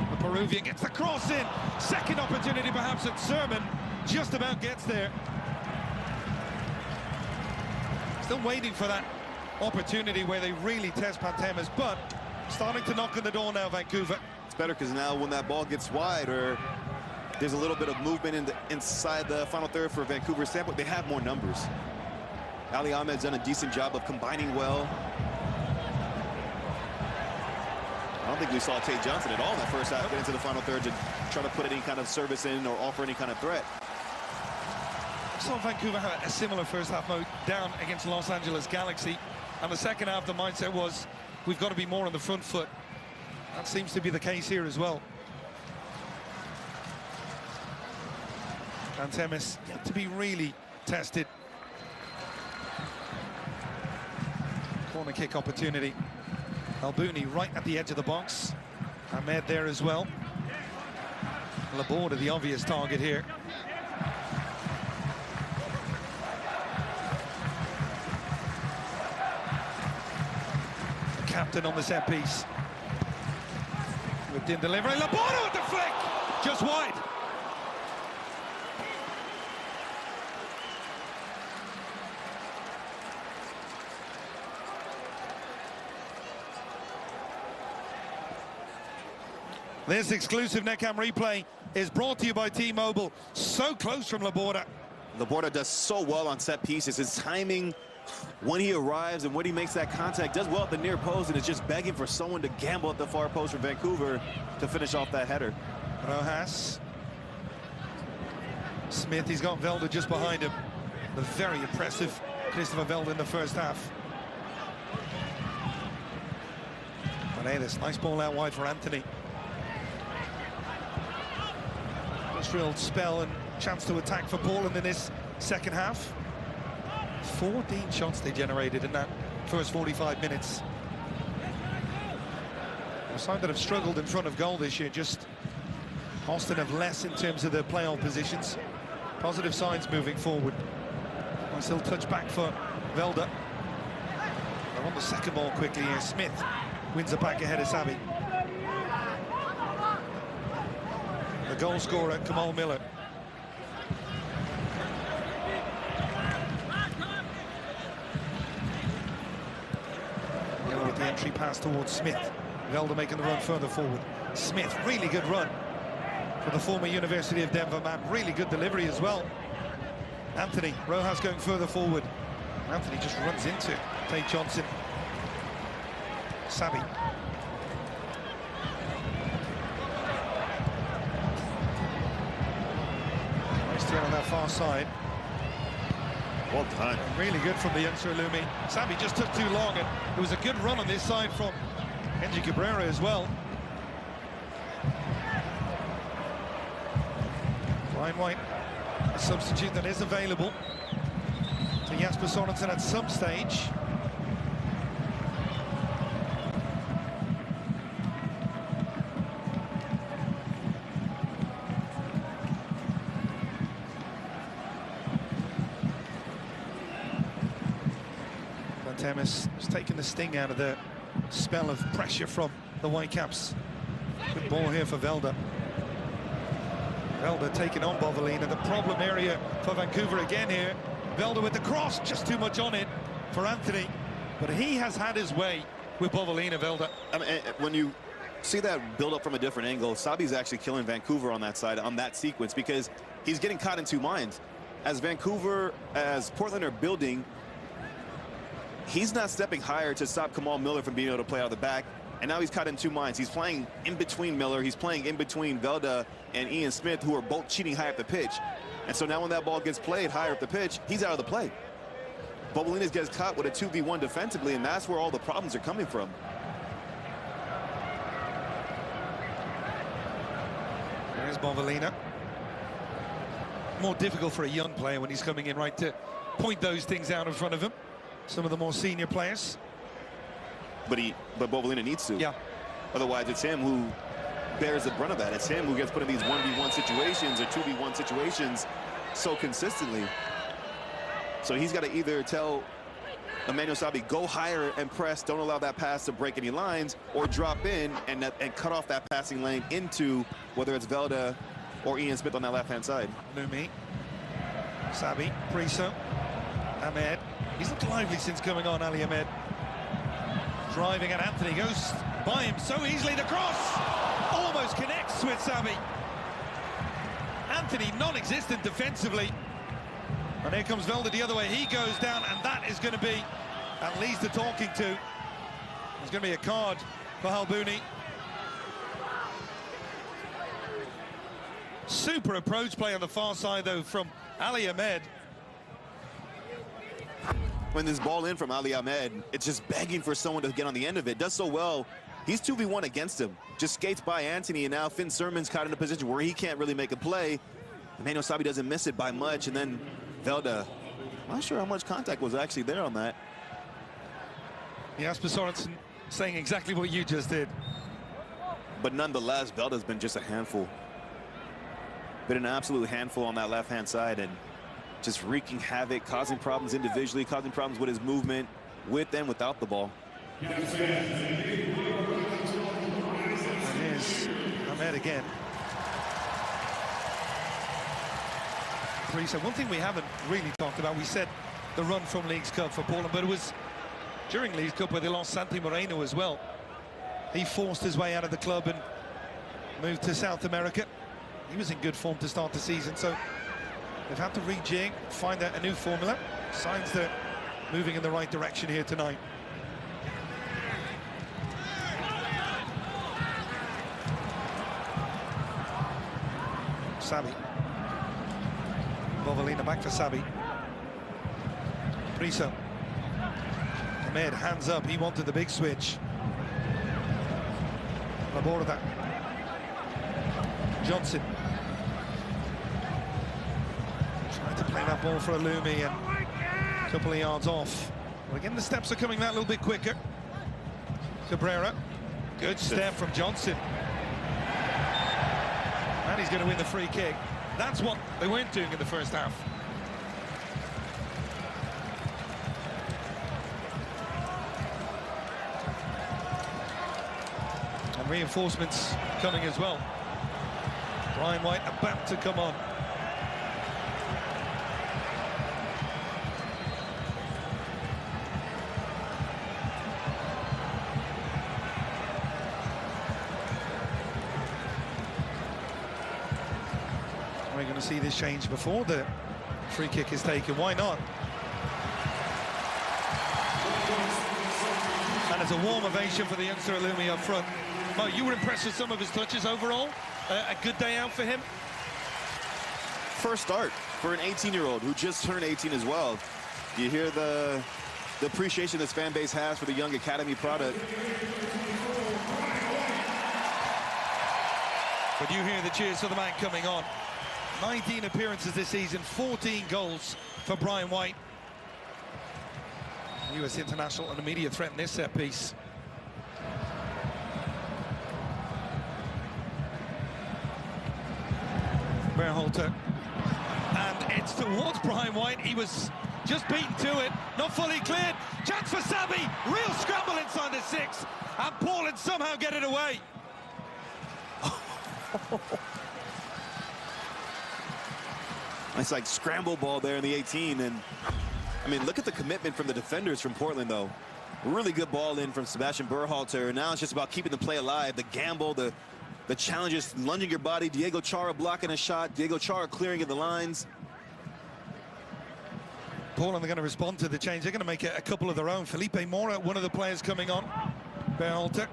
the Peruvian, gets the cross in. Second opportunity perhaps at Sermon. Just about gets there. Still waiting for that opportunity where they really test Pantemis, but starting to knock on the door now, Vancouver. It's better because now when that ball gets wide or there's a little bit of movement inside the final third for Vancouver's standpoint, they have more numbers. Ali Ahmed's done a decent job of combining well. I don't think we saw Tate Johnson at all in that first half get into the final third to try to put any kind of service in or offer any kind of threat. I saw Vancouver had a similar first half mode down against Los Angeles Galaxy, and the second half the mindset was we've got to be more on the front foot. That seems to be the case here as well. Pantemis yet to be really tested. Corner kick opportunity. Albuni right at the edge of the box. Ahmed there as well. Laborda the obvious target here. The captain on the set piece. Whipped in delivery. Laborda with the flick! Just wide. This exclusive NetCam replay is brought to you by T-Mobile. So close from Laborda. Laborda does so well on set pieces. His timing, when he arrives and when he makes that contact, does well at the near post, and is just begging for someone to gamble at the far post for Vancouver to finish off that header. Rojas. Smith, he's got Velda just behind him. The very impressive Christopher Velda in the first half. Paredes, nice ball out wide for Anthony. Real spell and chance to attack for Portland in this second half. 14 shots they generated in that first 45 minutes. A side that have struggled in front of goal this year, just Austin have less in terms of their playoff positions. Positive signs moving forward. Nice little touch back for Velda. They're on the second ball quickly here. Smith wins it back ahead of Sabi. goal scorer, Kamal Miller. Miller with the entry pass towards Smith. Velda making the run further forward. Smith, really good run for the former University of Denver man. Really good delivery as well. Anthony, Rojas going further forward. Anthony just runs into Tate Johnson. Sabi. Nice turn on that far side. Well done. Really good from the youngster Lumi. Sabi just took too long, and it was a good run on this side from Henry Cabrera as well. Ryan White, a substitute that is available to Jasper Sorensen at some stage. Temis has taken the sting out of the spell of pressure from the Whitecaps. Good ball here for Velda. Velda taking on Bovalina. The problem area for Vancouver again here. Velda with the cross, just too much on it for Anthony. But he has had his way with Bovalina, Velda. I mean, when you see that build up from a different angle, Sabi's actually killing Vancouver on that side, on that sequence, because he's getting caught in two minds. As Portland are building, he's not stepping higher to stop Kamal Miller from being able to play out of the back, and now he's caught in two minds. He's playing in between Miller, he's playing in between Velda and Ian Smith, who are both cheating high up the pitch. And so now when that ball gets played higher up the pitch, he's out of the play. Bovalina gets caught with a 2v1 defensively, and that's where all the problems are coming from. There's Bovalina. More difficult for a young player when he's coming in right to point those things out in front of him. Some of the more senior players. But Bovalina needs to. Yeah. Otherwise, it's him who bears the brunt of that. It's him who gets put in these 1v1 situations or 2v1 situations so consistently. So he's got to either tell Emmanuel Sabi, go higher and press, don't allow that pass to break any lines, or drop in and cut off that passing lane into whether it's Velda or Ian Smith on that left-hand side. Lumi, Sabi, Priso, Ahmed. He's looked lively since coming on, Ali Ahmed. Driving at Anthony, goes by him so easily. The cross almost connects with Sabi. Anthony non-existent defensively. And here comes Velda the other way. He goes down, and that is going to be at least a talking to. There's going to be a card for Halbouni. Super approach play on the far side, though, from Ali Ahmed. When this ball in from Ali Ahmed, it's just begging for someone to get on the end of it. Does so well. He's 2v1 against him. Just skates by Anthony, and now Finn Sermon's caught in a position where he can't really make a play. Emmanuel Sabi doesn't miss it by much, and then Velda, I'm not sure how much contact was actually there on that. Jasper Sorensen saying exactly what you just did. But nonetheless, Velda's been just a handful. Been an absolute handful on that left-hand side, and just wreaking havoc, causing problems individually, causing problems with his movement, with and without the ball. And here's Ahmed again. So one thing we haven't really talked about, we said the run from Leagues Cup for Portland, but it was during Leagues Cup where they lost Santi Moreno as well. He forced his way out of the club and moved to South America. He was in good form to start the season, so they've had to rejig, find out a new formula. Signs they're moving in the right direction here tonight. Sabi. Bovalina back for Sabi. Priso. Ahmed hands up, he wanted the big switch. Laborda. Johnson. Trying to play that ball for a Lumi and a couple of yards off. Well, again, the steps are coming that little bit quicker. Cabrera. Good step from Johnson. And he's going to win the free kick. That's what they weren't doing in the first half. And reinforcements coming as well. Brian White about to come on. We're going to see this change before the free kick is taken. Why not? And it's a warm ovation for the youngster Alumi up front. Oh, you were impressed with some of his touches overall? A good day out for him? First start for an 18-year-old who just turned 18 as well. You hear the appreciation this fan base has for the young academy product. But you hear the cheers for the man coming on. 19 appearances this season, 14 goals for Brian White. US international and a media threat in this set piece. Berhalter, and it's towards Brian White. He was just beaten to it, not fully cleared. Chance for Sabi, real scramble inside the 6, and Portland somehow get it away. It's like scramble ball there in the 18, and I mean, look at the commitment from the defenders from Portland, though. Really good ball in from Sebastian Berhalter. Now it's just about keeping the play alive, the gamble, the challenges, lunging your body. Diego Chara blocking a shot. Diego Chara clearing at the lines. Portland are going to respond to the change. They're going to make a couple of their own. Felipe Mora, one of the players coming on. Berhalter.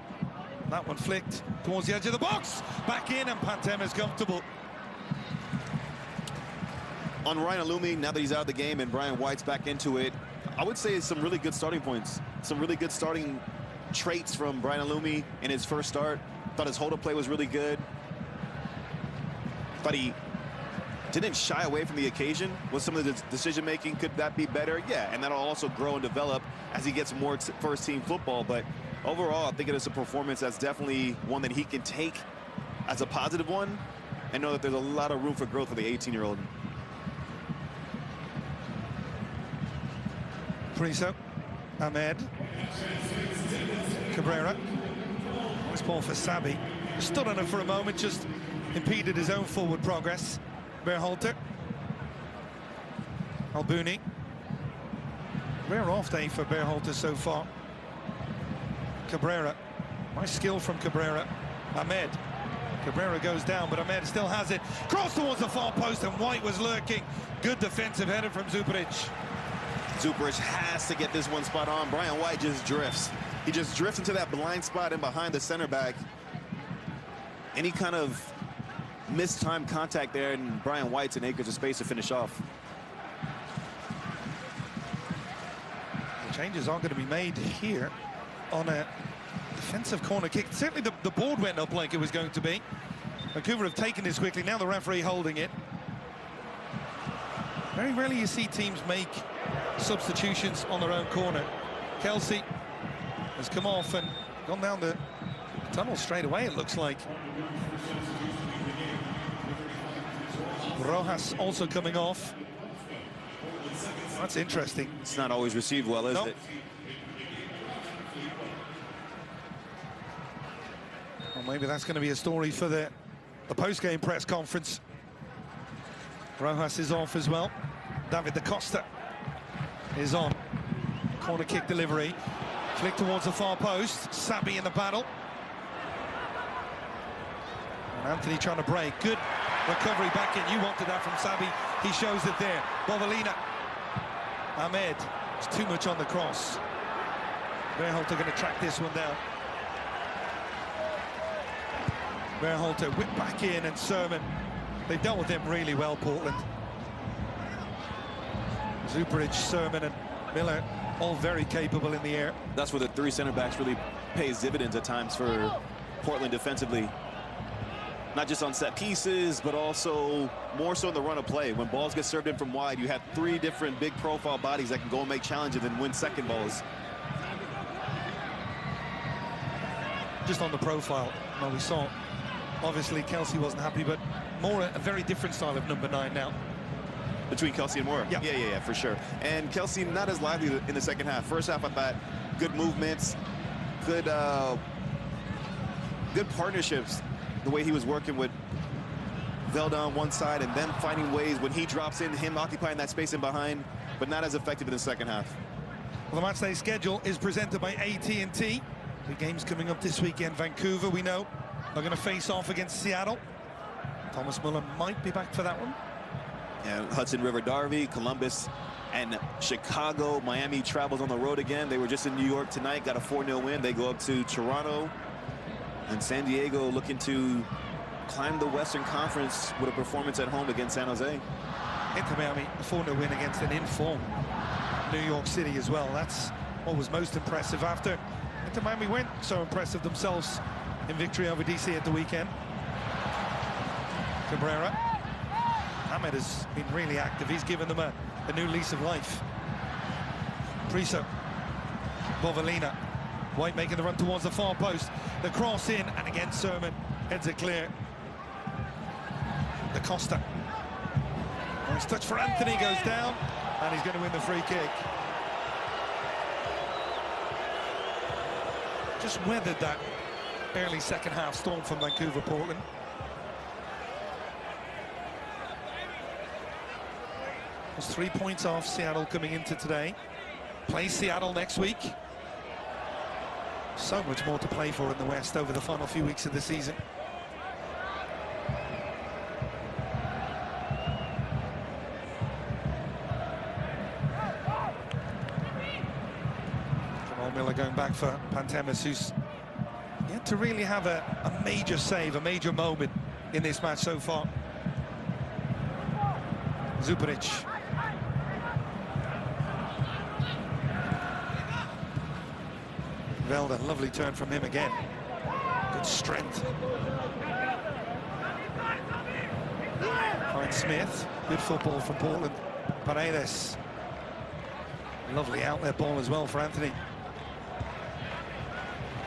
That one flicked towards the edge of the box. Back in, and Pantem is comfortable. On Ryan Alumi, now that he's out of the game and Brian White's back into it, I would say some really good starting points. Some really good starting traits from Brian Alumi in his first start. Thought his hold-up play was really good. Thought he didn't shy away from the occasion with some of the decision-making. Could that be better? Yeah, and that'll also grow and develop as he gets more first-team football. But overall, I think it is a performance that's definitely one that he can take as a positive one and know that there's a lot of room for growth for the 18-year-old. Priso, Ahmed, Cabrera. Nice ball for Sabi. Stood on it for a moment, just impeded his own forward progress. Berhalter. Albuni. Rare off day for Berhalter so far. Cabrera. Nice skill from Cabrera. Ahmed. Cabrera goes down, but Ahmed still has it. Cross towards the far post, and White was lurking. Good defensive header from Zuparic. Zuparic has to get this one spot on. Brian White just drifts. He just drifts into that blind spot and behind the center back. Any kind of mistimed contact there, and Brian White's in acres of space to finish off. The changes are going to be made here on a defensive corner kick. Certainly the board went up like it was going to be. Vancouver have taken this quickly. Now the referee holding it. Very rarely you see teams make substitutions on their own corner. Kelsey has come off and gone down the tunnel straight away, it looks like. Rojas also coming off. That's interesting. It's not always received well, is it? Well, maybe that's going to be a story for the post-game press conference. Rojas is off as well. David da Costa is on. Corner kick delivery. Flick towards the far post. Sabi in the battle. And Anthony trying to break. Good recovery back in. You wanted that from Sabi. He shows it there. Bovalina. Ahmed. It's too much on the cross. Berhalter going to track this one down. Berhalter whipped back in, and Sermon. They've dealt with him really well, Portland. Zuparic, Sermon, and Miller, all very capable in the air. That's where the three center backs really pays dividends at times for Portland defensively. Not just on set pieces, but also more so in the run of play. When balls get served in from wide, you have three different big profile bodies that can go and make challenges and win second balls. Just on the profile, well, we saw, obviously Kelsey wasn't happy, but Mora, a very different style of number 9 now. Between Kelsey and Mora? Yeah, for sure. And Kelsey not as lively in the second half. First half, I thought, good movements, good partnerships, the way he was working with Velda on one side and them finding ways when he drops in, him occupying that space in behind, but not as effective in the second half. Well, the matchday schedule is presented by AT&T. The game's coming up this weekend. Vancouver, we know, are going to face off against Seattle. Thomas Muller might be back for that one. Yeah, Hudson River Derby, Columbus, and Chicago. Miami travels on the road again. They were just in New York tonight, got a 4-0 win. They go up to Toronto. And San Diego looking to climb the Western Conference with a performance at home against San Jose. Inter Miami, a 4-0 win against an in-form New York City as well. That's what was most impressive after Inter Miami weren't so impressive themselves in victory over DC at the weekend. Cabrera. Ahmed has been really active. He's given them a new lease of life. Priso. Bovalina. White making the run towards the far post. The cross in, and again Sermon heads it clear. Da Costa. Nice touch for Anthony, goes down, and he's going to win the free kick. Just weathered that early second half storm from Vancouver, Portland. Was 3 points off Seattle coming into today. Plays Seattle next week. So much more to play for in the West over the final few weeks of the season. Jamal Miller going back for Pantemis, who's yet to really have a major save, a major moment in this match so far. Zuparic. Velda, lovely turn from him again. Good strength. Ryan Smith, good football from Portland. Paredes. Lovely outlet ball as well for Anthony.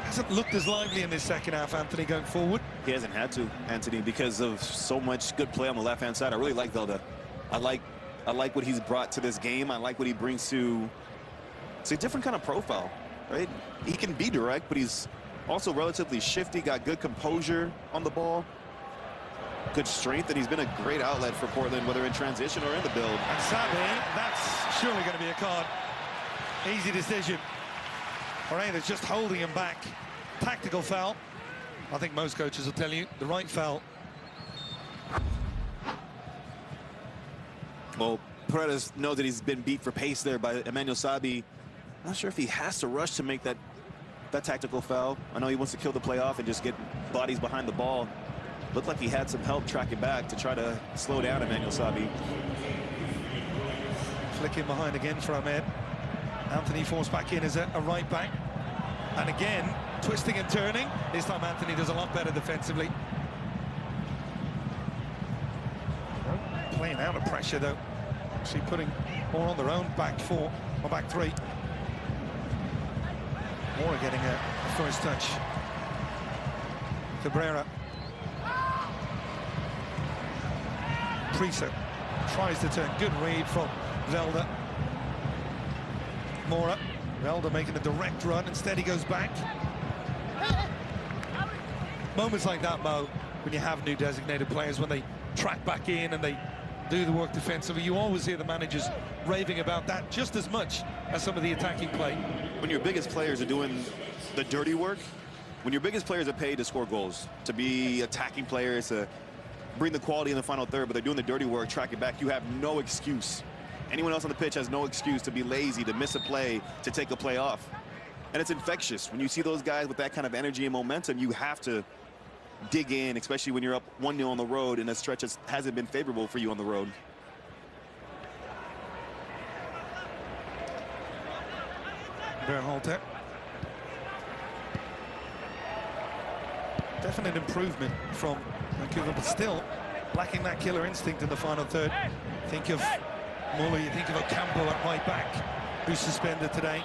Hasn't looked as lively in this second half, Anthony, going forward. He hasn't had to, Anthony, because of so much good play on the left-hand side. I really like Velda. I like what he's brought to this game. I like what he brings to... It's a different kind of profile, right? He can be direct, but he's also relatively shifty, got good composure on the ball, good strength, and he's been a great outlet for Portland, whether in transition or in the build. And sadly, that's surely going to be a card. Easy decision. Paredes just holding him back. Tactical foul. I think most coaches will tell you the right foul. Well, Paredes knows that he's been beat for pace there by Emmanuel Sabi. Not sure if he has to rush to make that tactical foul. I know he wants to kill the play off and just get bodies behind the ball. Looked like he had some help tracking back to try to slow down Emmanuel Sabi. Flicking behind again for Ahmed. Anthony forced back in as a right back. And again, twisting and turning. This time Anthony does a lot better defensively. Playing out of pressure though. Actually putting more on their own back four or back three. Moore getting a first touch. Cabrera. Priso tries to turn. Good read from Velda. Mora. Velda making a direct run. Instead he goes back. Moments like that, Mo, when you have new designated players, when they track back in and they do the work defensively, you always hear the managers raving about that just as much as some of the attacking play. When your biggest players are doing the dirty work, when your biggest players are paid to score goals, to be attacking players, to bring the quality in the final third, but they're doing the dirty work, track it back, you have no excuse. Anyone else on the pitch has no excuse to be lazy, to miss a play, to take a play off. And it's infectious. When you see those guys with that kind of energy and momentum, you have to dig in, especially when you're up 1-0 on the road and a stretch hasn't been favorable for you on the road. Berhalter. Definite improvement from Vancouver, but still lacking that killer instinct in the final third. Think of Muller, you think of Ocampo at right back, who's suspended today.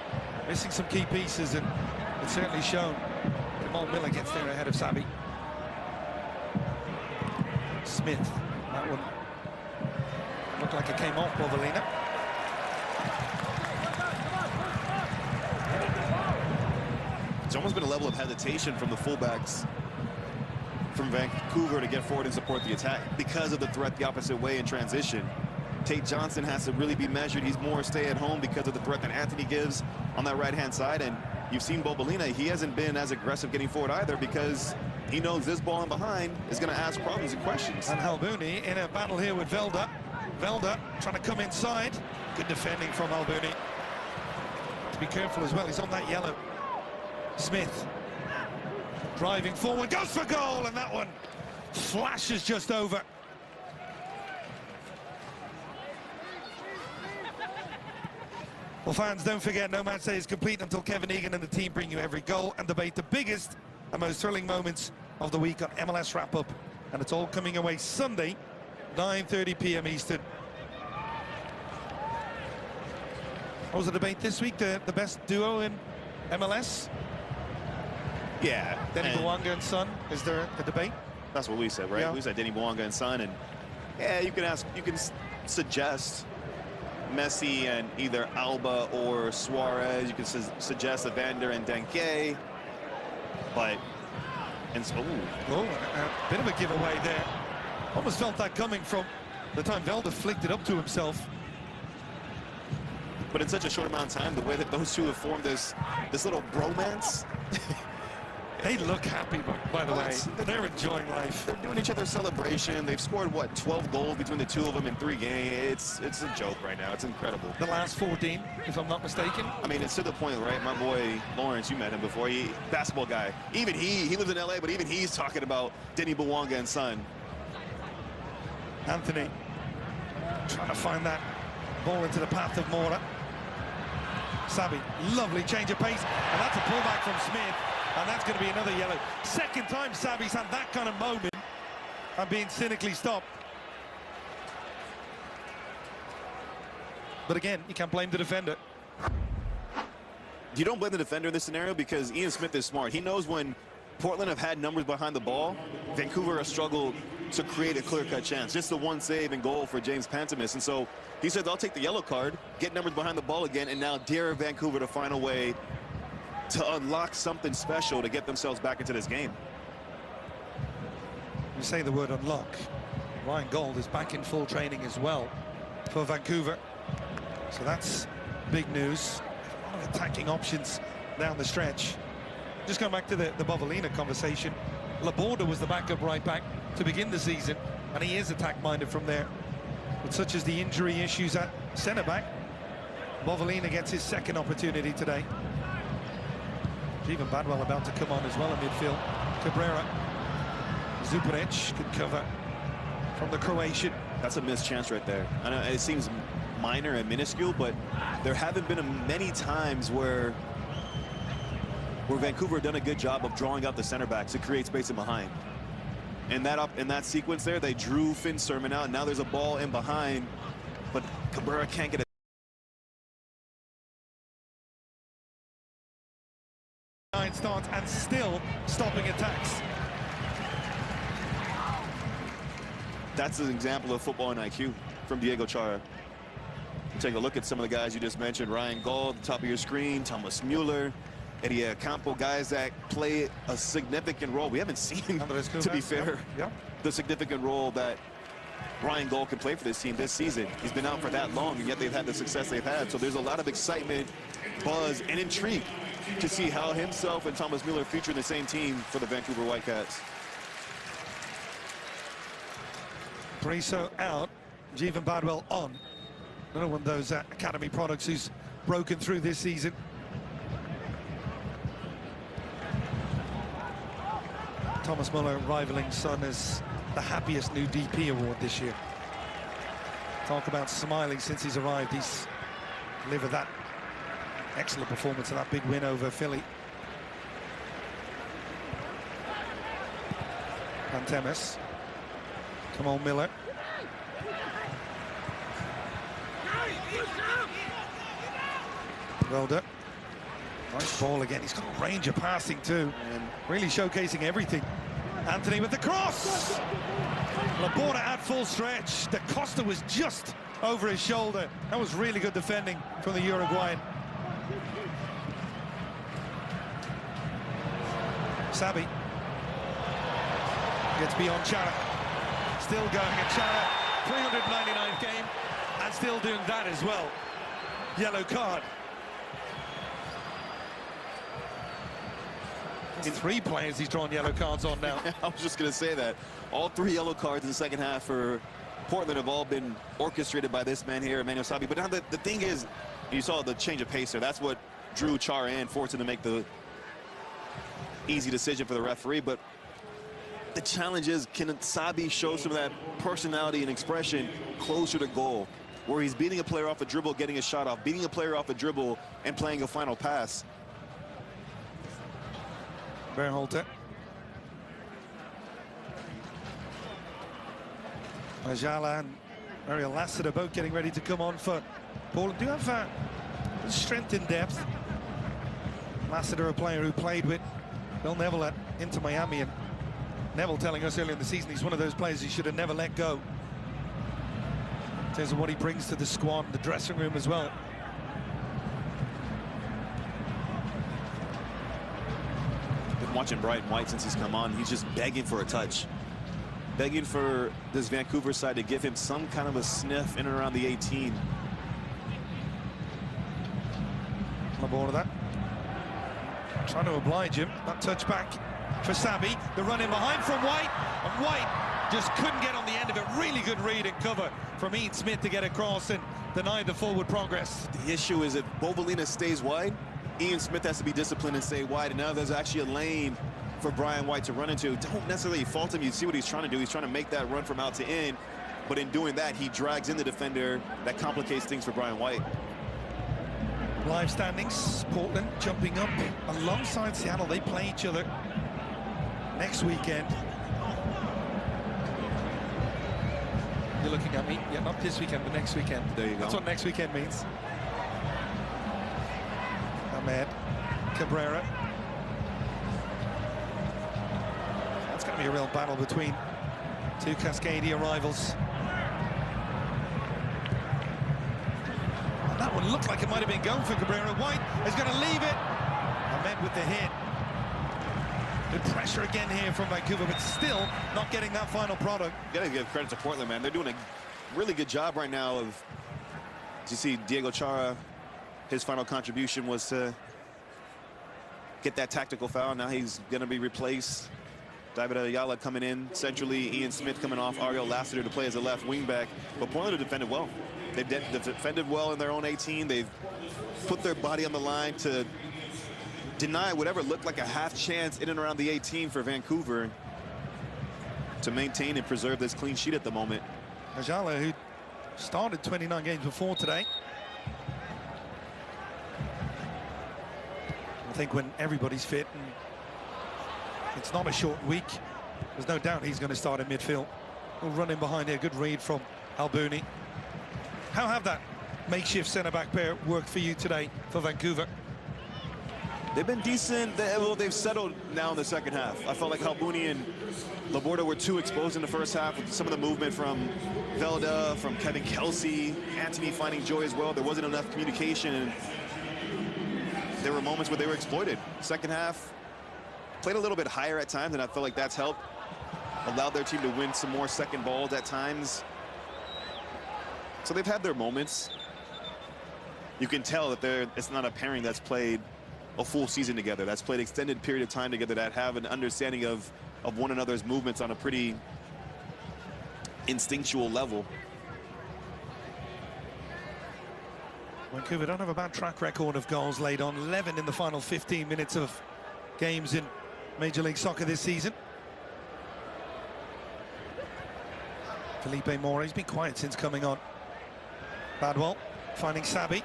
Missing some key pieces, and it's certainly shown. Jamal Miller gets there ahead of Sabi. Smith, that one looked like it came off Bovalina. It's almost been a level of hesitation from the fullbacks from Vancouver to get forward and support the attack because of the threat the opposite way in transition. Tate Johnson has to really be measured. He's more stay at home because of the threat that Anthony gives on that right-hand side. And you've seen Bobolina. He hasn't been as aggressive getting forward either because he knows this ball in behind is going to ask problems and questions. And Albuni in a battle here with Velda. Velda trying to come inside. Good defending from Albuni. To be careful as well. He's on that yellow. Smith driving forward, goes for goal, and that one flashes just over. Well, fans, don't forget, no match day is complete until Kevin Egan and the team bring you every goal and debate the biggest and most thrilling moments of the week on MLS Wrap-Up. And it's all coming away Sunday, 9:30 p.m. Eastern. What was the debate this week? The best duo in MLS? Yeah. Denny Bouanga and Son. Is there a debate? That's what we said, right? Yeah. We said Denny Bouanga and Son, and yeah, you can suggest Messi and either Alba or Suarez. You can suggest Evander and Denke, but a bit of a giveaway there. Almost felt that coming from the time Velda flicked it up to himself. But in such a short amount of time, the way that those two have formed this little bromance. They look happy, by the way. They're enjoying life. They're doing each other's celebration. They've scored, what, 12 goals between the two of them in 3 games. It's a joke right now. It's incredible. The last 14, if I'm not mistaken. I mean, it's to the point, right? My boy Lawrence, you met him before. Basketball guy. Even he lives in LA, but even he's talking about Denny Bouanga and Son. Anthony trying to find that ball into the path of Mora. Sabi, lovely change of pace, and that's a pullback from Smith. And that's going to be another yellow. Second time Sabi's had that kind of moment and being cynically stopped. But again, you can't blame the defender. You don't blame the defender in this scenario because Ian Smith is smart. He knows when Portland have had numbers behind the ball, Vancouver has struggled to create a clear-cut chance. Just the one save and goal for James Pantemis. And so he said, I'll take the yellow card, get numbers behind the ball again, and now dare Vancouver to find a way to unlock something special to get themselves back into this game. You say the word unlock. Ryan Gold is back in full training as well for Vancouver. So that's big news. A lot of attacking options down the stretch. Just going back to the Bobolina conversation. Laborda was the backup right back to begin the season, and he is attack-minded from there. But such as the injury issues at centre-back, Bobolina gets his second opportunity today. Even Badwell about to come on as well in midfield. Cabrera. Zuparic could cover from the Croatian. That's a missed chance right there. I know it seems minor and minuscule, but there haven't been many times where Vancouver done a good job of drawing out the center backs to create space in behind. And in that sequence there, they drew Finn Sermon out. Now there's a ball in behind, but Cabrera can't get it. Starts and still stopping attacks. That's an example of football and IQ from Diego Chara. Take a look at some of the guys you just mentioned. Ryan Gold, top of your screen. Thomas Mueller, Eddie Campo, guys that play a significant role. We haven't seen, to be fair, the significant role that Ryan Gold can play for this team this season. He's been out for that long, and yet they've had the success they've had. So there's a lot of excitement, buzz, and intrigue to see how himself and Thomas Mueller feature in the same team for the Vancouver Whitecaps. Briso out, Jeevan Badwell on. Another one of those academy products who's broken through this season. Thomas Mueller rivaling Son as the happiest new DP award this year. Talk about smiling since he's arrived. He's delivered that excellent performance and that big win over Philly. Pantemis. Come on, Miller. Welder. Nice ball again. He's got a range of passing too. And really showcasing everything. Anthony with the cross. Laporta at full stretch. Da Costa was just over his shoulder. That was really good defending from the Uruguayan. Sabi. Gets beyond Chara. Still going at Chara. 399th game, and still doing that as well. Yellow card. In 3 players he's drawn yellow cards on now. I was just going to say that. All 3 yellow cards in the second half for Portland have all been orchestrated by this man here, Emmanuel Sabi. But now the thing is, you saw the change of pace there. That's what drew Chara in, forced him to make the easy decision for the referee. But the challenge is, can Sabi show some of that personality and expression closer to goal, where he's beating a player off a dribble, getting a shot off, beating a player off a dribble, and playing a final pass. Berhalter. Ajala and Ariel Lassiter both getting ready to come on for Portland. Do have strength in depth. Lassiter, a player who played with Bill Neville at Inter Miami, and Neville telling us earlier in the season he's one of those players he should have never let go. In terms of what he brings to the squad, the dressing room as well. Been watching Brighton White since he's come on. He's just begging for a touch. Begging for this Vancouver side to give him some kind of a sniff in and around the 18. On the board of that. Trying to oblige him. That touch back for Sabi. The run in behind from White. And White just couldn't get on the end of it. Really good read and cover from Ian Smith to get across and deny the forward progress. The issue is if Bovalina stays wide, Ian Smith has to be disciplined and stay wide. And now there's actually a lane for Brian White to run into. Don't necessarily fault him. You see what he's trying to do. He's trying to make that run from out to in. But in doing that, he drags in the defender. That complicates things for Brian White. Live standings, Portland jumping up alongside Seattle. They play each other next weekend. You're looking at me. Yeah, not this weekend, but next weekend. There you go. That's what next weekend means. Ahmed Cabrera. That's going to be a real battle between 2 Cascadia rivals. That one looked like it might have been going for Cabrera. White is going to leave it. Ahmed with the hit. Good pressure again here from Vancouver, but still not getting that final product. You gotta give credit to Portland, man. They're doing a really good job right now of, as you see, Diego Chara, his final contribution was to get that tactical foul. Now he's going to be replaced. David Ayala coming in centrally, Ian Smith coming off, Ariel Lassiter to play as a left wing back. But Portland have defended well. They've defended well in their own 18. They've put their body on the line to deny whatever looked like a half chance in and around the 18 for Vancouver to maintain and preserve this clean sheet at the moment. Ajala, who started 29 games before today. I think when everybody's fit and it's not a short week, there's no doubt he's going to start in midfield. We'll run in behind here. Good read from Albouni. How have that makeshift centre-back pair worked for you today for Vancouver? They've been decent. They've settled now in the second half. I felt like Albouni and Laborda were too exposed in the first half with some of the movement from Velda, from Kevin Kelsey, Anthony finding joy as well. There wasn't enough communication, and there were moments where they were exploited. Second half, played a little bit higher at times, and I felt like that's helped. Allowed their team to win some more second balls at times. So they've had their moments. You can tell that it's not a pairing that's played a full season together, that's played extended period of time together, that have an understanding of one another's movements on a pretty instinctual level. Vancouver don't have a bad track record of goals laid on. 11 in the final 15 minutes of games in Major League Soccer this season. Felipe Mora, he's been quiet since coming on. Badwell finding Sabi.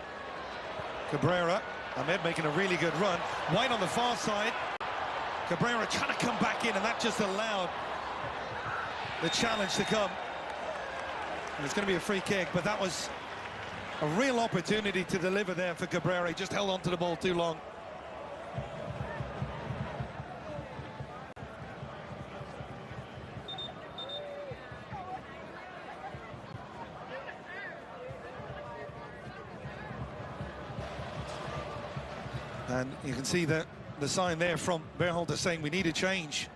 Cabrera. Ahmed making a really good run. White on the far side. Cabrera trying to come back in, and that just allowed the challenge to come. And it's going to be a free kick, but that was a real opportunity to deliver there for Cabrera. He just held on to the ball too long. And you can see the sign there from Berhalter saying we need a change.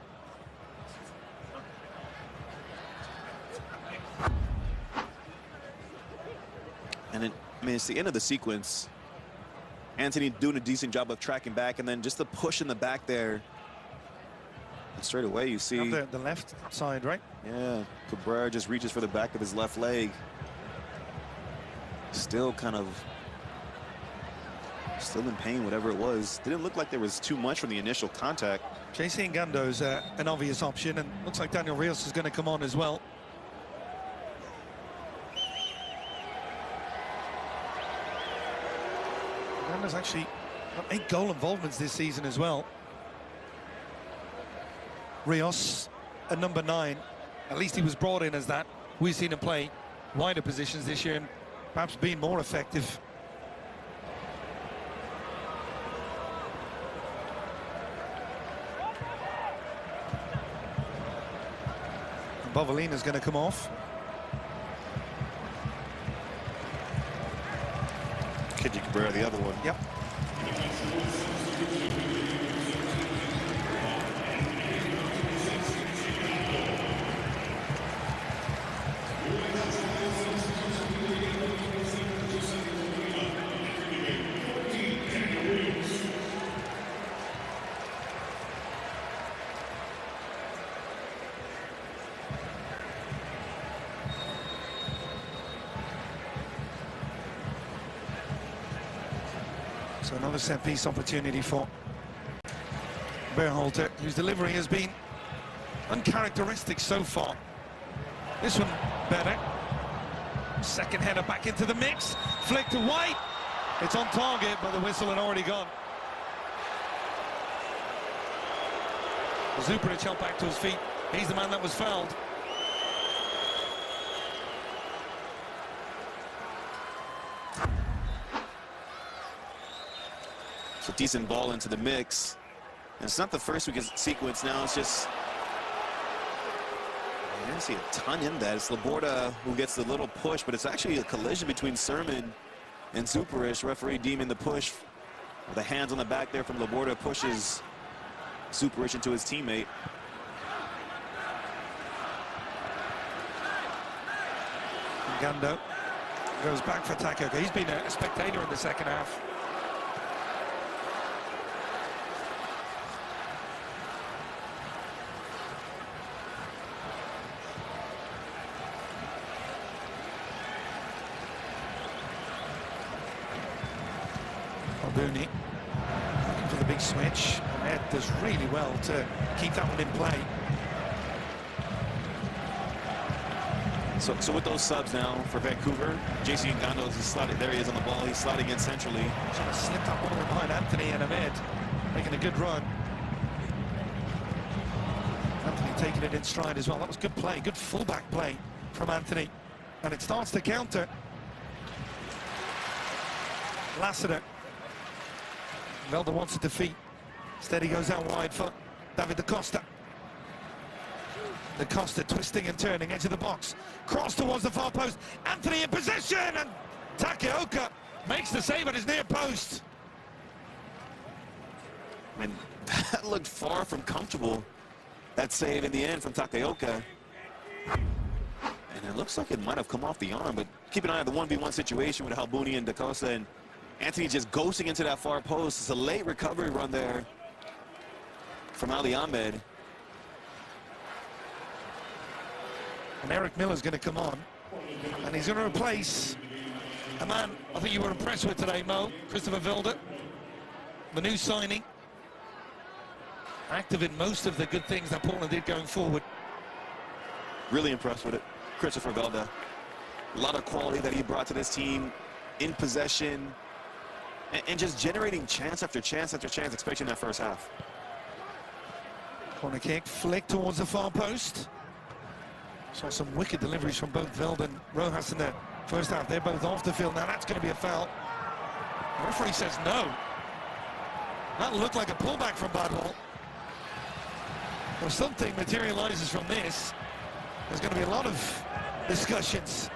And I mean, it's the end of the sequence. Anthony doing a decent job of tracking back, and then just the push in the back there. And straight away, you see the left side, right? Yeah, Cabrera just reaches for the back of his left leg. Still in pain, whatever it was. Didn't look like there was too much from the initial contact. JC Ngando's an obvious option, and looks like Daniel Rios is going to come on as well. Ngando's actually got 8 goal involvements this season as well. Rios, a number 9. At least he was brought in as that. We've seen him play wider positions this year and perhaps being more effective. Bovalina's going to come off. Kidji Cabrera, the other one. Yep. So another set-piece opportunity for Berhalter, whose delivery has been uncharacteristic so far. This one better. Second header back into the mix. Flick to White. It's on target, but the whistle had already gone. Zuparic helped back to his feet. He's the man that was fouled. So decent ball into the mix. And it's not the first sequence now, it's just... I didn't see a ton in that. It's Laborda who gets the little push, but it's actually a collision between Sermon and Zuparic. Referee deeming the push. The hands on the back there from Laborda pushes Zuparic into his teammate. Ngando goes back for Takeoka. He's been a spectator in the second half. Albuni looking for the big switch. Ed does really well to keep that one in play. So with those subs now for Vancouver, JC Ngannou is sliding. There he is on the ball. He's sliding in centrally. Trying to slip that ball behind Anthony and Ahmed, making a good run. Anthony taking it in stride as well. That was good play, good fullback play from Anthony. And it starts to counter. Lassiter. Velda wants a defeat. Instead he goes out wide for David Da Costa. Da Costa twisting and turning, edge of the box. Cross towards the far post. Anthony in possession, and Takeoka makes the save at his near post. I mean, that looked far from comfortable, that save in the end from Takeoka. And it looks like it might have come off the arm, but keep an eye on the 1v1 situation with Albuni and Da Costa, and Anthony just ghosting into that far post. It's a late recovery run there from Ali Ahmed. And Eric Miller's going to come on, and he's going to replace a man I think you were impressed with today, Mo, Christopher Velda, the new signing. Active in most of the good things that Portland did going forward. Really impressed with it, Christopher Velda. A lot of quality that he brought to this team, in possession, and just generating chance after chance after chance, especially in that first half. Corner kick, flick towards the far post. Saw some wicked deliveries from both Velda and Rojas in the first half. They're both off the field. Now that's going to be a foul. The referee says no. That looked like a pullback from Badwell. If something materializes from this, there's going to be a lot of discussions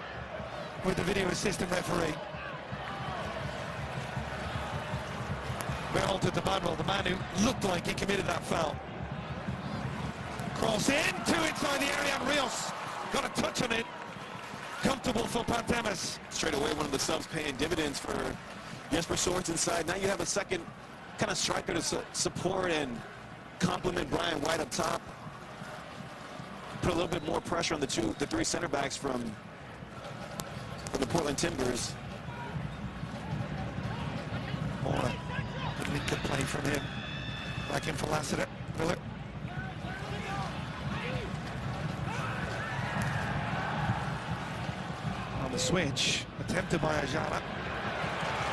with the video assistant referee. Berhalter to Badwell, the man who looked like he committed that foul. Cross in, 2 inside the area, and Rios got a touch on it. Comfortable. comfortable for Pantemis. Straight away, one of the subs paying dividends for Jesper Sorensen. Now you have a second kind of striker to support and complement Brian White up top. Put a little bit more pressure on the three center backs from the Portland Timbers. More good play from him. Back in for Lassiter. Miller. On the switch, attempted by Ajala.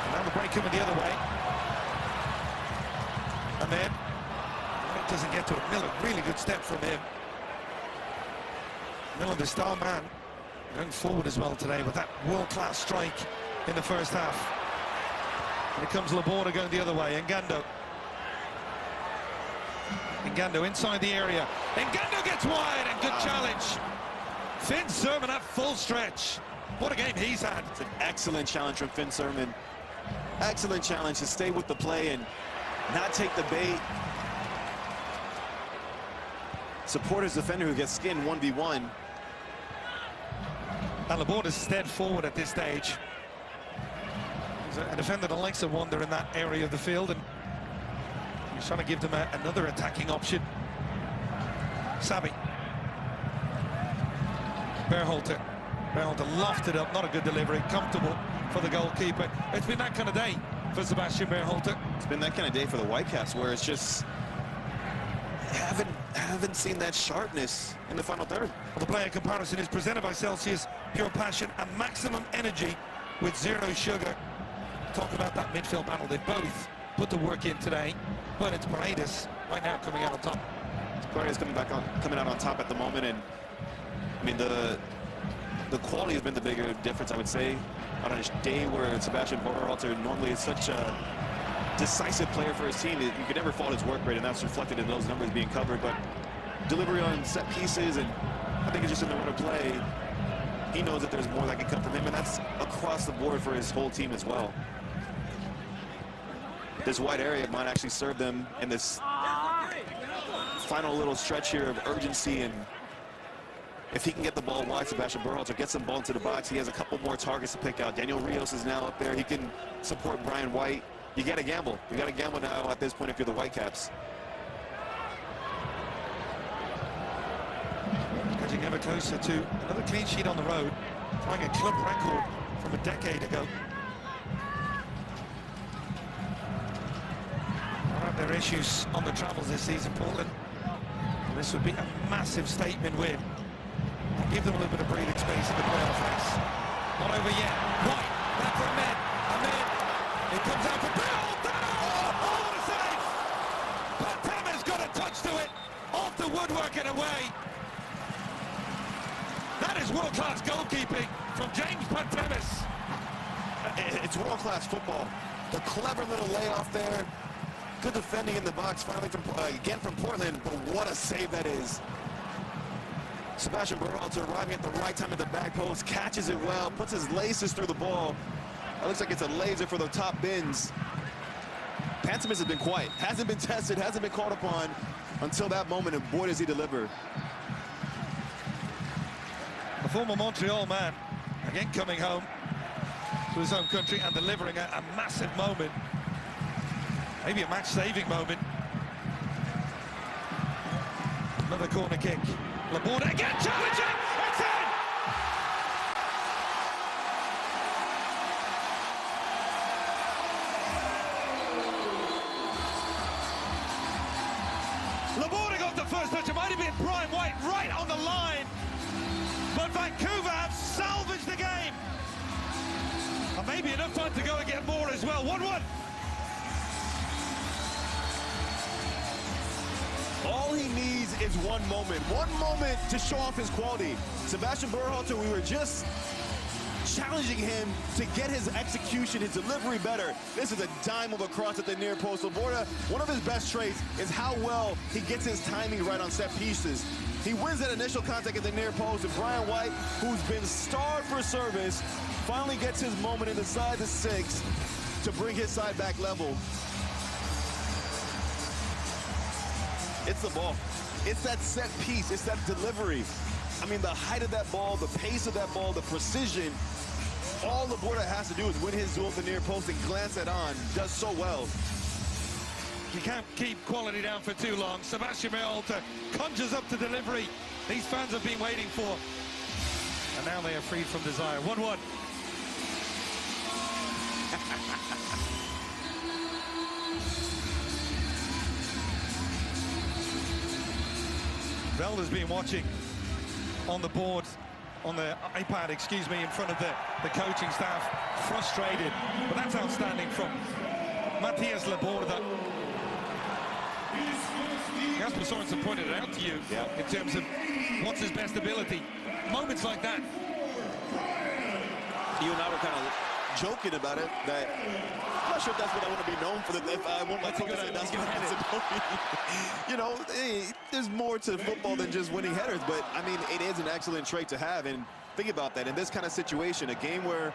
And now the break coming the other way. And then it doesn't get to it. Miller, really good step from him. Miller, the star man, going forward as well today with that world-class strike in the first half. And here comes Laborda going the other way. Ngando inside the area. Ngando gets wide and good challenge. Finn Sermon at full stretch. What a game he's had. It's an excellent challenge from Finn Sermon. Excellent challenge to stay with the play and not take the bait. Support his defender who gets skinned 1v1. And Laborda's stead forward at this stage. He's a defender that likes to wander in that area of the field, and he's trying to give them another attacking option. Sabi. Berhalter lofted up, not a good delivery, comfortable for the goalkeeper. It's been that kind of day for Sebastian Berhalter. It's been that kind of day for the Whitecaps, where it's just haven't seen that sharpness in the final third. Well, the player comparison is presented by Celsius, pure passion and maximum energy with zero sugar. Talk about that midfield battle. They both put the work in today, but it's Paredes right now coming out on top. Paredes coming out on top at the moment, and I mean the quality has been the bigger difference, I would say, on a day where Sebastian Berhalter normally is such a decisive player for his team. You could never fault his work rate, and that's reflected in those numbers being covered. But delivery on set pieces, and I think it's just in the run of play, he knows that there's more that can come from him, and that's across the board for his whole team as well. This wide area might actually serve them in this final little stretch here of urgency, and if he can get the ball wide, Sebastian Berhalter gets some ball into the box. He has a couple more targets to pick out. Daniel Rios is now up there. He can support Brian White. You got to gamble. You got to gamble now at this point if you're the Whitecaps. Getting ever closer to another clean sheet on the road, trying a club record from a decade ago. Their issues on the travels this season, Portland. And this would be a massive statement win. Give them a little bit of breathing space in the playoff race. Not over yet. White, back for Ahmed. It comes out for Bill. Oh, what a save! Pantama's got a touch to it. Off the woodwork and away. That is world-class goalkeeping from James Pantemis. It's world-class football. The clever little layoff there. Good defending in the box, finally from again from Portland, but what a save that is. Sebastian Berhalter arriving at the right time at the back post, catches it well, puts his laces through the ball. It looks like it's a laser for the top bins. Pantemis has been quiet, hasn't been tested, hasn't been called upon until that moment, and boy does he deliver. The former Montreal man, again coming home to his home country and delivering a massive moment. Maybe a match-saving moment. Another corner kick. Laborda again challenging. It's in! Laborda got the first touch. It might have been Brian White right on the line. But Vancouver have salvaged the game. And maybe enough time to go and get more as well. 1-1. All he needs is one moment to show off his quality. Sebastian Berhalter, we were just challenging him to get his execution, his delivery better. This is a dime of a cross at the near post. Laborda, one of his best traits is how well he gets his timing right on set pieces. He wins that initial contact at the near post, and Brian White, who's been starved for service, finally gets his moment inside the 6 to bring his side back level. It's the ball. It's that set piece. It's that delivery. I mean, the height of that ball, the pace of that ball, the precision, all Laborda has to do is win his duel at the near post and glance it on. Does so well. You can't keep quality down for too long. Sebastian Berhalter conjures up the delivery these fans have been waiting for. And now they are freed from desire. 1-1. Velda's been watching on the board, on the iPad, excuse me, in front of the coaching staff, frustrated. But that's outstanding from Matthias Laborda. Jasper Sorensen pointed it out to you in terms of what's his best ability. Moments like that. You and I were kind of joking about it, that I'm not sure if that's what I want to be known for. If I want my coach to say that's what I you know, hey, there's more to football than just winning headers, but I mean, it is an excellent trait to have. And think about that in this kind of situation, a game where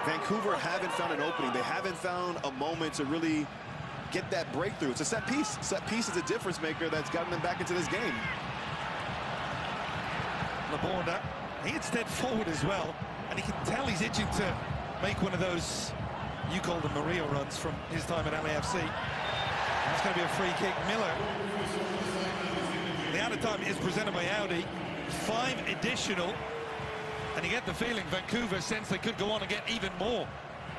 Vancouver haven't found an opening, they haven't found a moment to really get that breakthrough. It's a set piece. Set piece is a difference maker that's gotten them back into this game. Laborda, he had stepped forward as well, and he can tell he's itching to make one of those, you call them Maria runs, from his time at LAFC. That's going to be a free kick. Miller. The added time is presented by Audi. 5 additional, and you get the feeling Vancouver sense they could go on and get even more.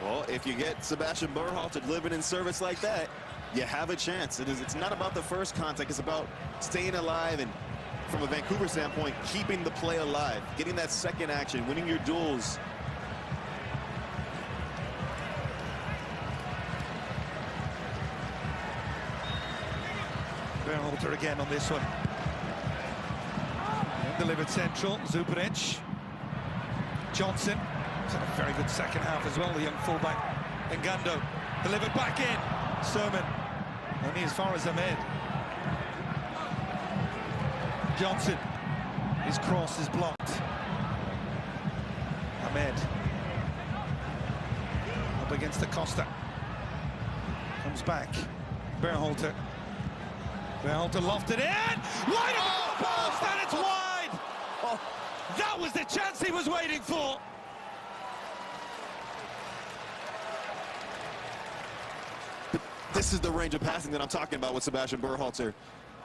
Well, if you get Sebastian Berhalter delivering in service like that, you have a chance. It's not about the first contact. It's about staying alive and, from a Vancouver standpoint, keeping the play alive, getting that second action, winning your duels. Berhalter again on this one. And delivered central. Zuparic. Johnson. He's had a very good second half as well, the young fullback. Ngando delivered back in. Sermon only as far as Ahmed. Johnson, his cross is blocked. Ahmed up against Acosta. Comes back. Berhalter. Berhalter lofted in. Wide of the post, and it's wide. Oh, that was the chance he was waiting for. This is the range of passing that I'm talking about with Sebastian Berhalter.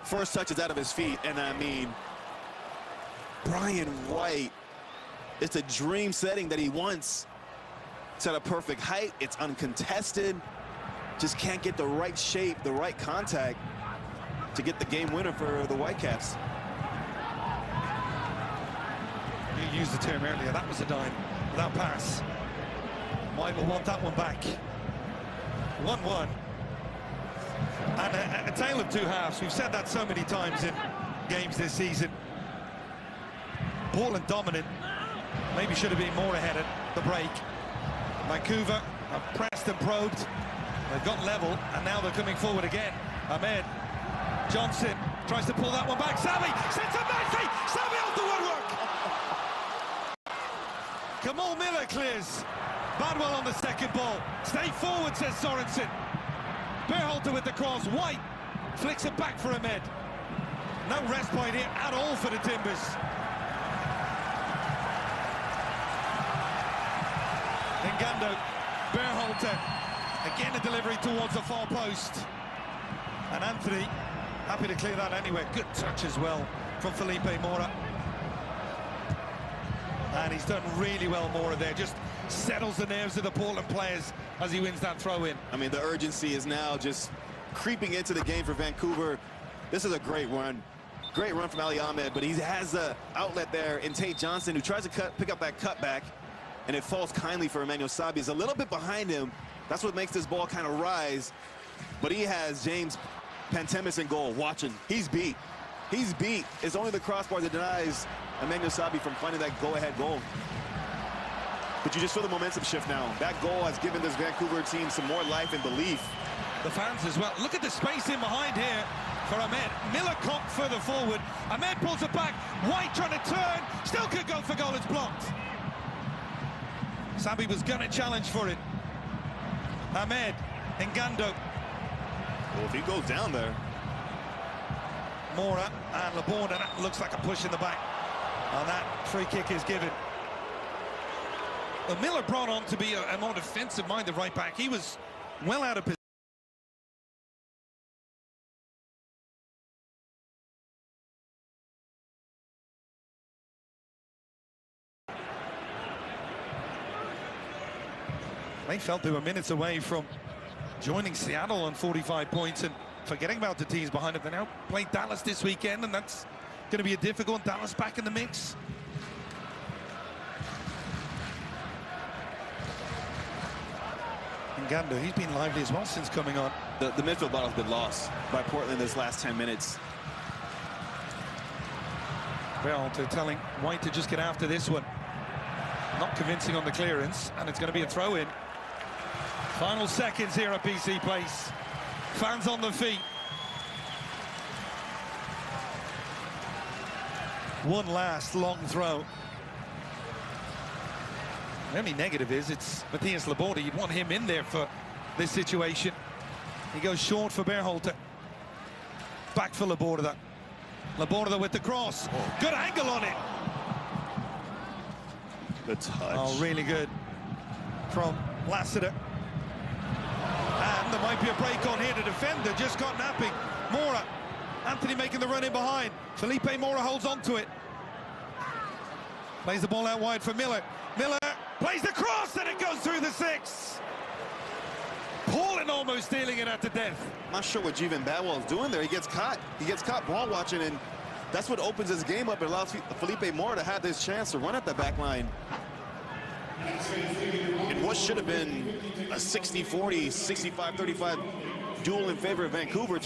First touch is out of his feet, and I mean, Brian White, it's a dream setting that he wants. It's at a perfect height, it's uncontested, just can't get the right shape, the right contact to get the game winner for the Whitecaps. You used the term earlier, that was a dime, without pass. White will want that one back. 1-1. And a tale of two halves. We've said that so many times in games this season. Portland dominant. Maybe should have been more ahead at the break. Vancouver have pressed and probed. They've got level, and now they're coming forward again. Ahmed. Johnson tries to pull that one back. Savvy sends it nicely. Savvy off the woodwork. Kamal Miller clears. Badwell on the second ball. Stay forward, says Sorensen. Berhalter with the cross. White flicks it back for Ahmed. No respite here at all for the Timbers. Ngando, Berhalter, again a delivery towards the far post. And Anthony, happy to clear that anyway. Good touch as well from Felipe Mora. And he's done really well, Mora there. Just settles the nerves of the Portland players as he wins that throw-in. I mean, the urgency is now just creeping into the game for Vancouver. This is a great run. Great run from Ali Ahmed, but he has the outlet there in Tate Johnson, who tries to pick up that cutback, and it falls kindly for Emmanuel Sabi. He's a little bit behind him. That's what makes this ball kind of rise. But he has James Pantemis in goal watching. He's beat. He's beat. It's only the crossbar that denies Emmanuel Sabi from finding that go-ahead goal. But you just feel the momentum shift now. That goal has given this Vancouver team some more life and belief. The fans as well. Look at the space in behind here for Ahmed. Miller caught further forward. Ahmed pulls it back. White trying to turn. Still could go for goal. It's blocked. Sabi was going to challenge for it. Ahmed, Ngando. Well, if he goes down there. Mora and Laborda. That looks like a push in the back. And that free kick is given. Well, Miller brought on to be a more defensive-minded right back. He was well out of position. They felt they were minutes away from joining Seattle on 45 points and forgetting about the teams behind it. They now play Dallas this weekend, and that's going to be a difficult. Dallas back in the mix. And Gando, he's been lively as well since coming on. The midfield battle's been lost by Portland this last 10 minutes. Berhalter telling White to just get after this one. Not convincing on the clearance, and it's going to be a throw-in. Final seconds here at BC Place. Fans on the feet. One last long throw. The only negative is it's Matthias Laborda. You'd want him in there for this situation. He goes short for Berhalter. Back for Laborda. Laborda with the cross. Oh. Good angle on it. Good touch. Oh, really good from Lassiter. And there might be a break on here. The defender just got napping. Mora. Anthony making the run in behind. Felipe Mora holds on to it. Plays the ball out wide for Miller. Miller plays the cross and it goes through the 6. Paulin almost stealing it at the death. Not sure what Jeevan Badwell's doing there. He gets caught. He gets caught ball watching, and that's what opens his game up. It allows Felipe Mora to have this chance to run at the back line. And what should have been a 60-40, 65-35 duel in favor of Vancouver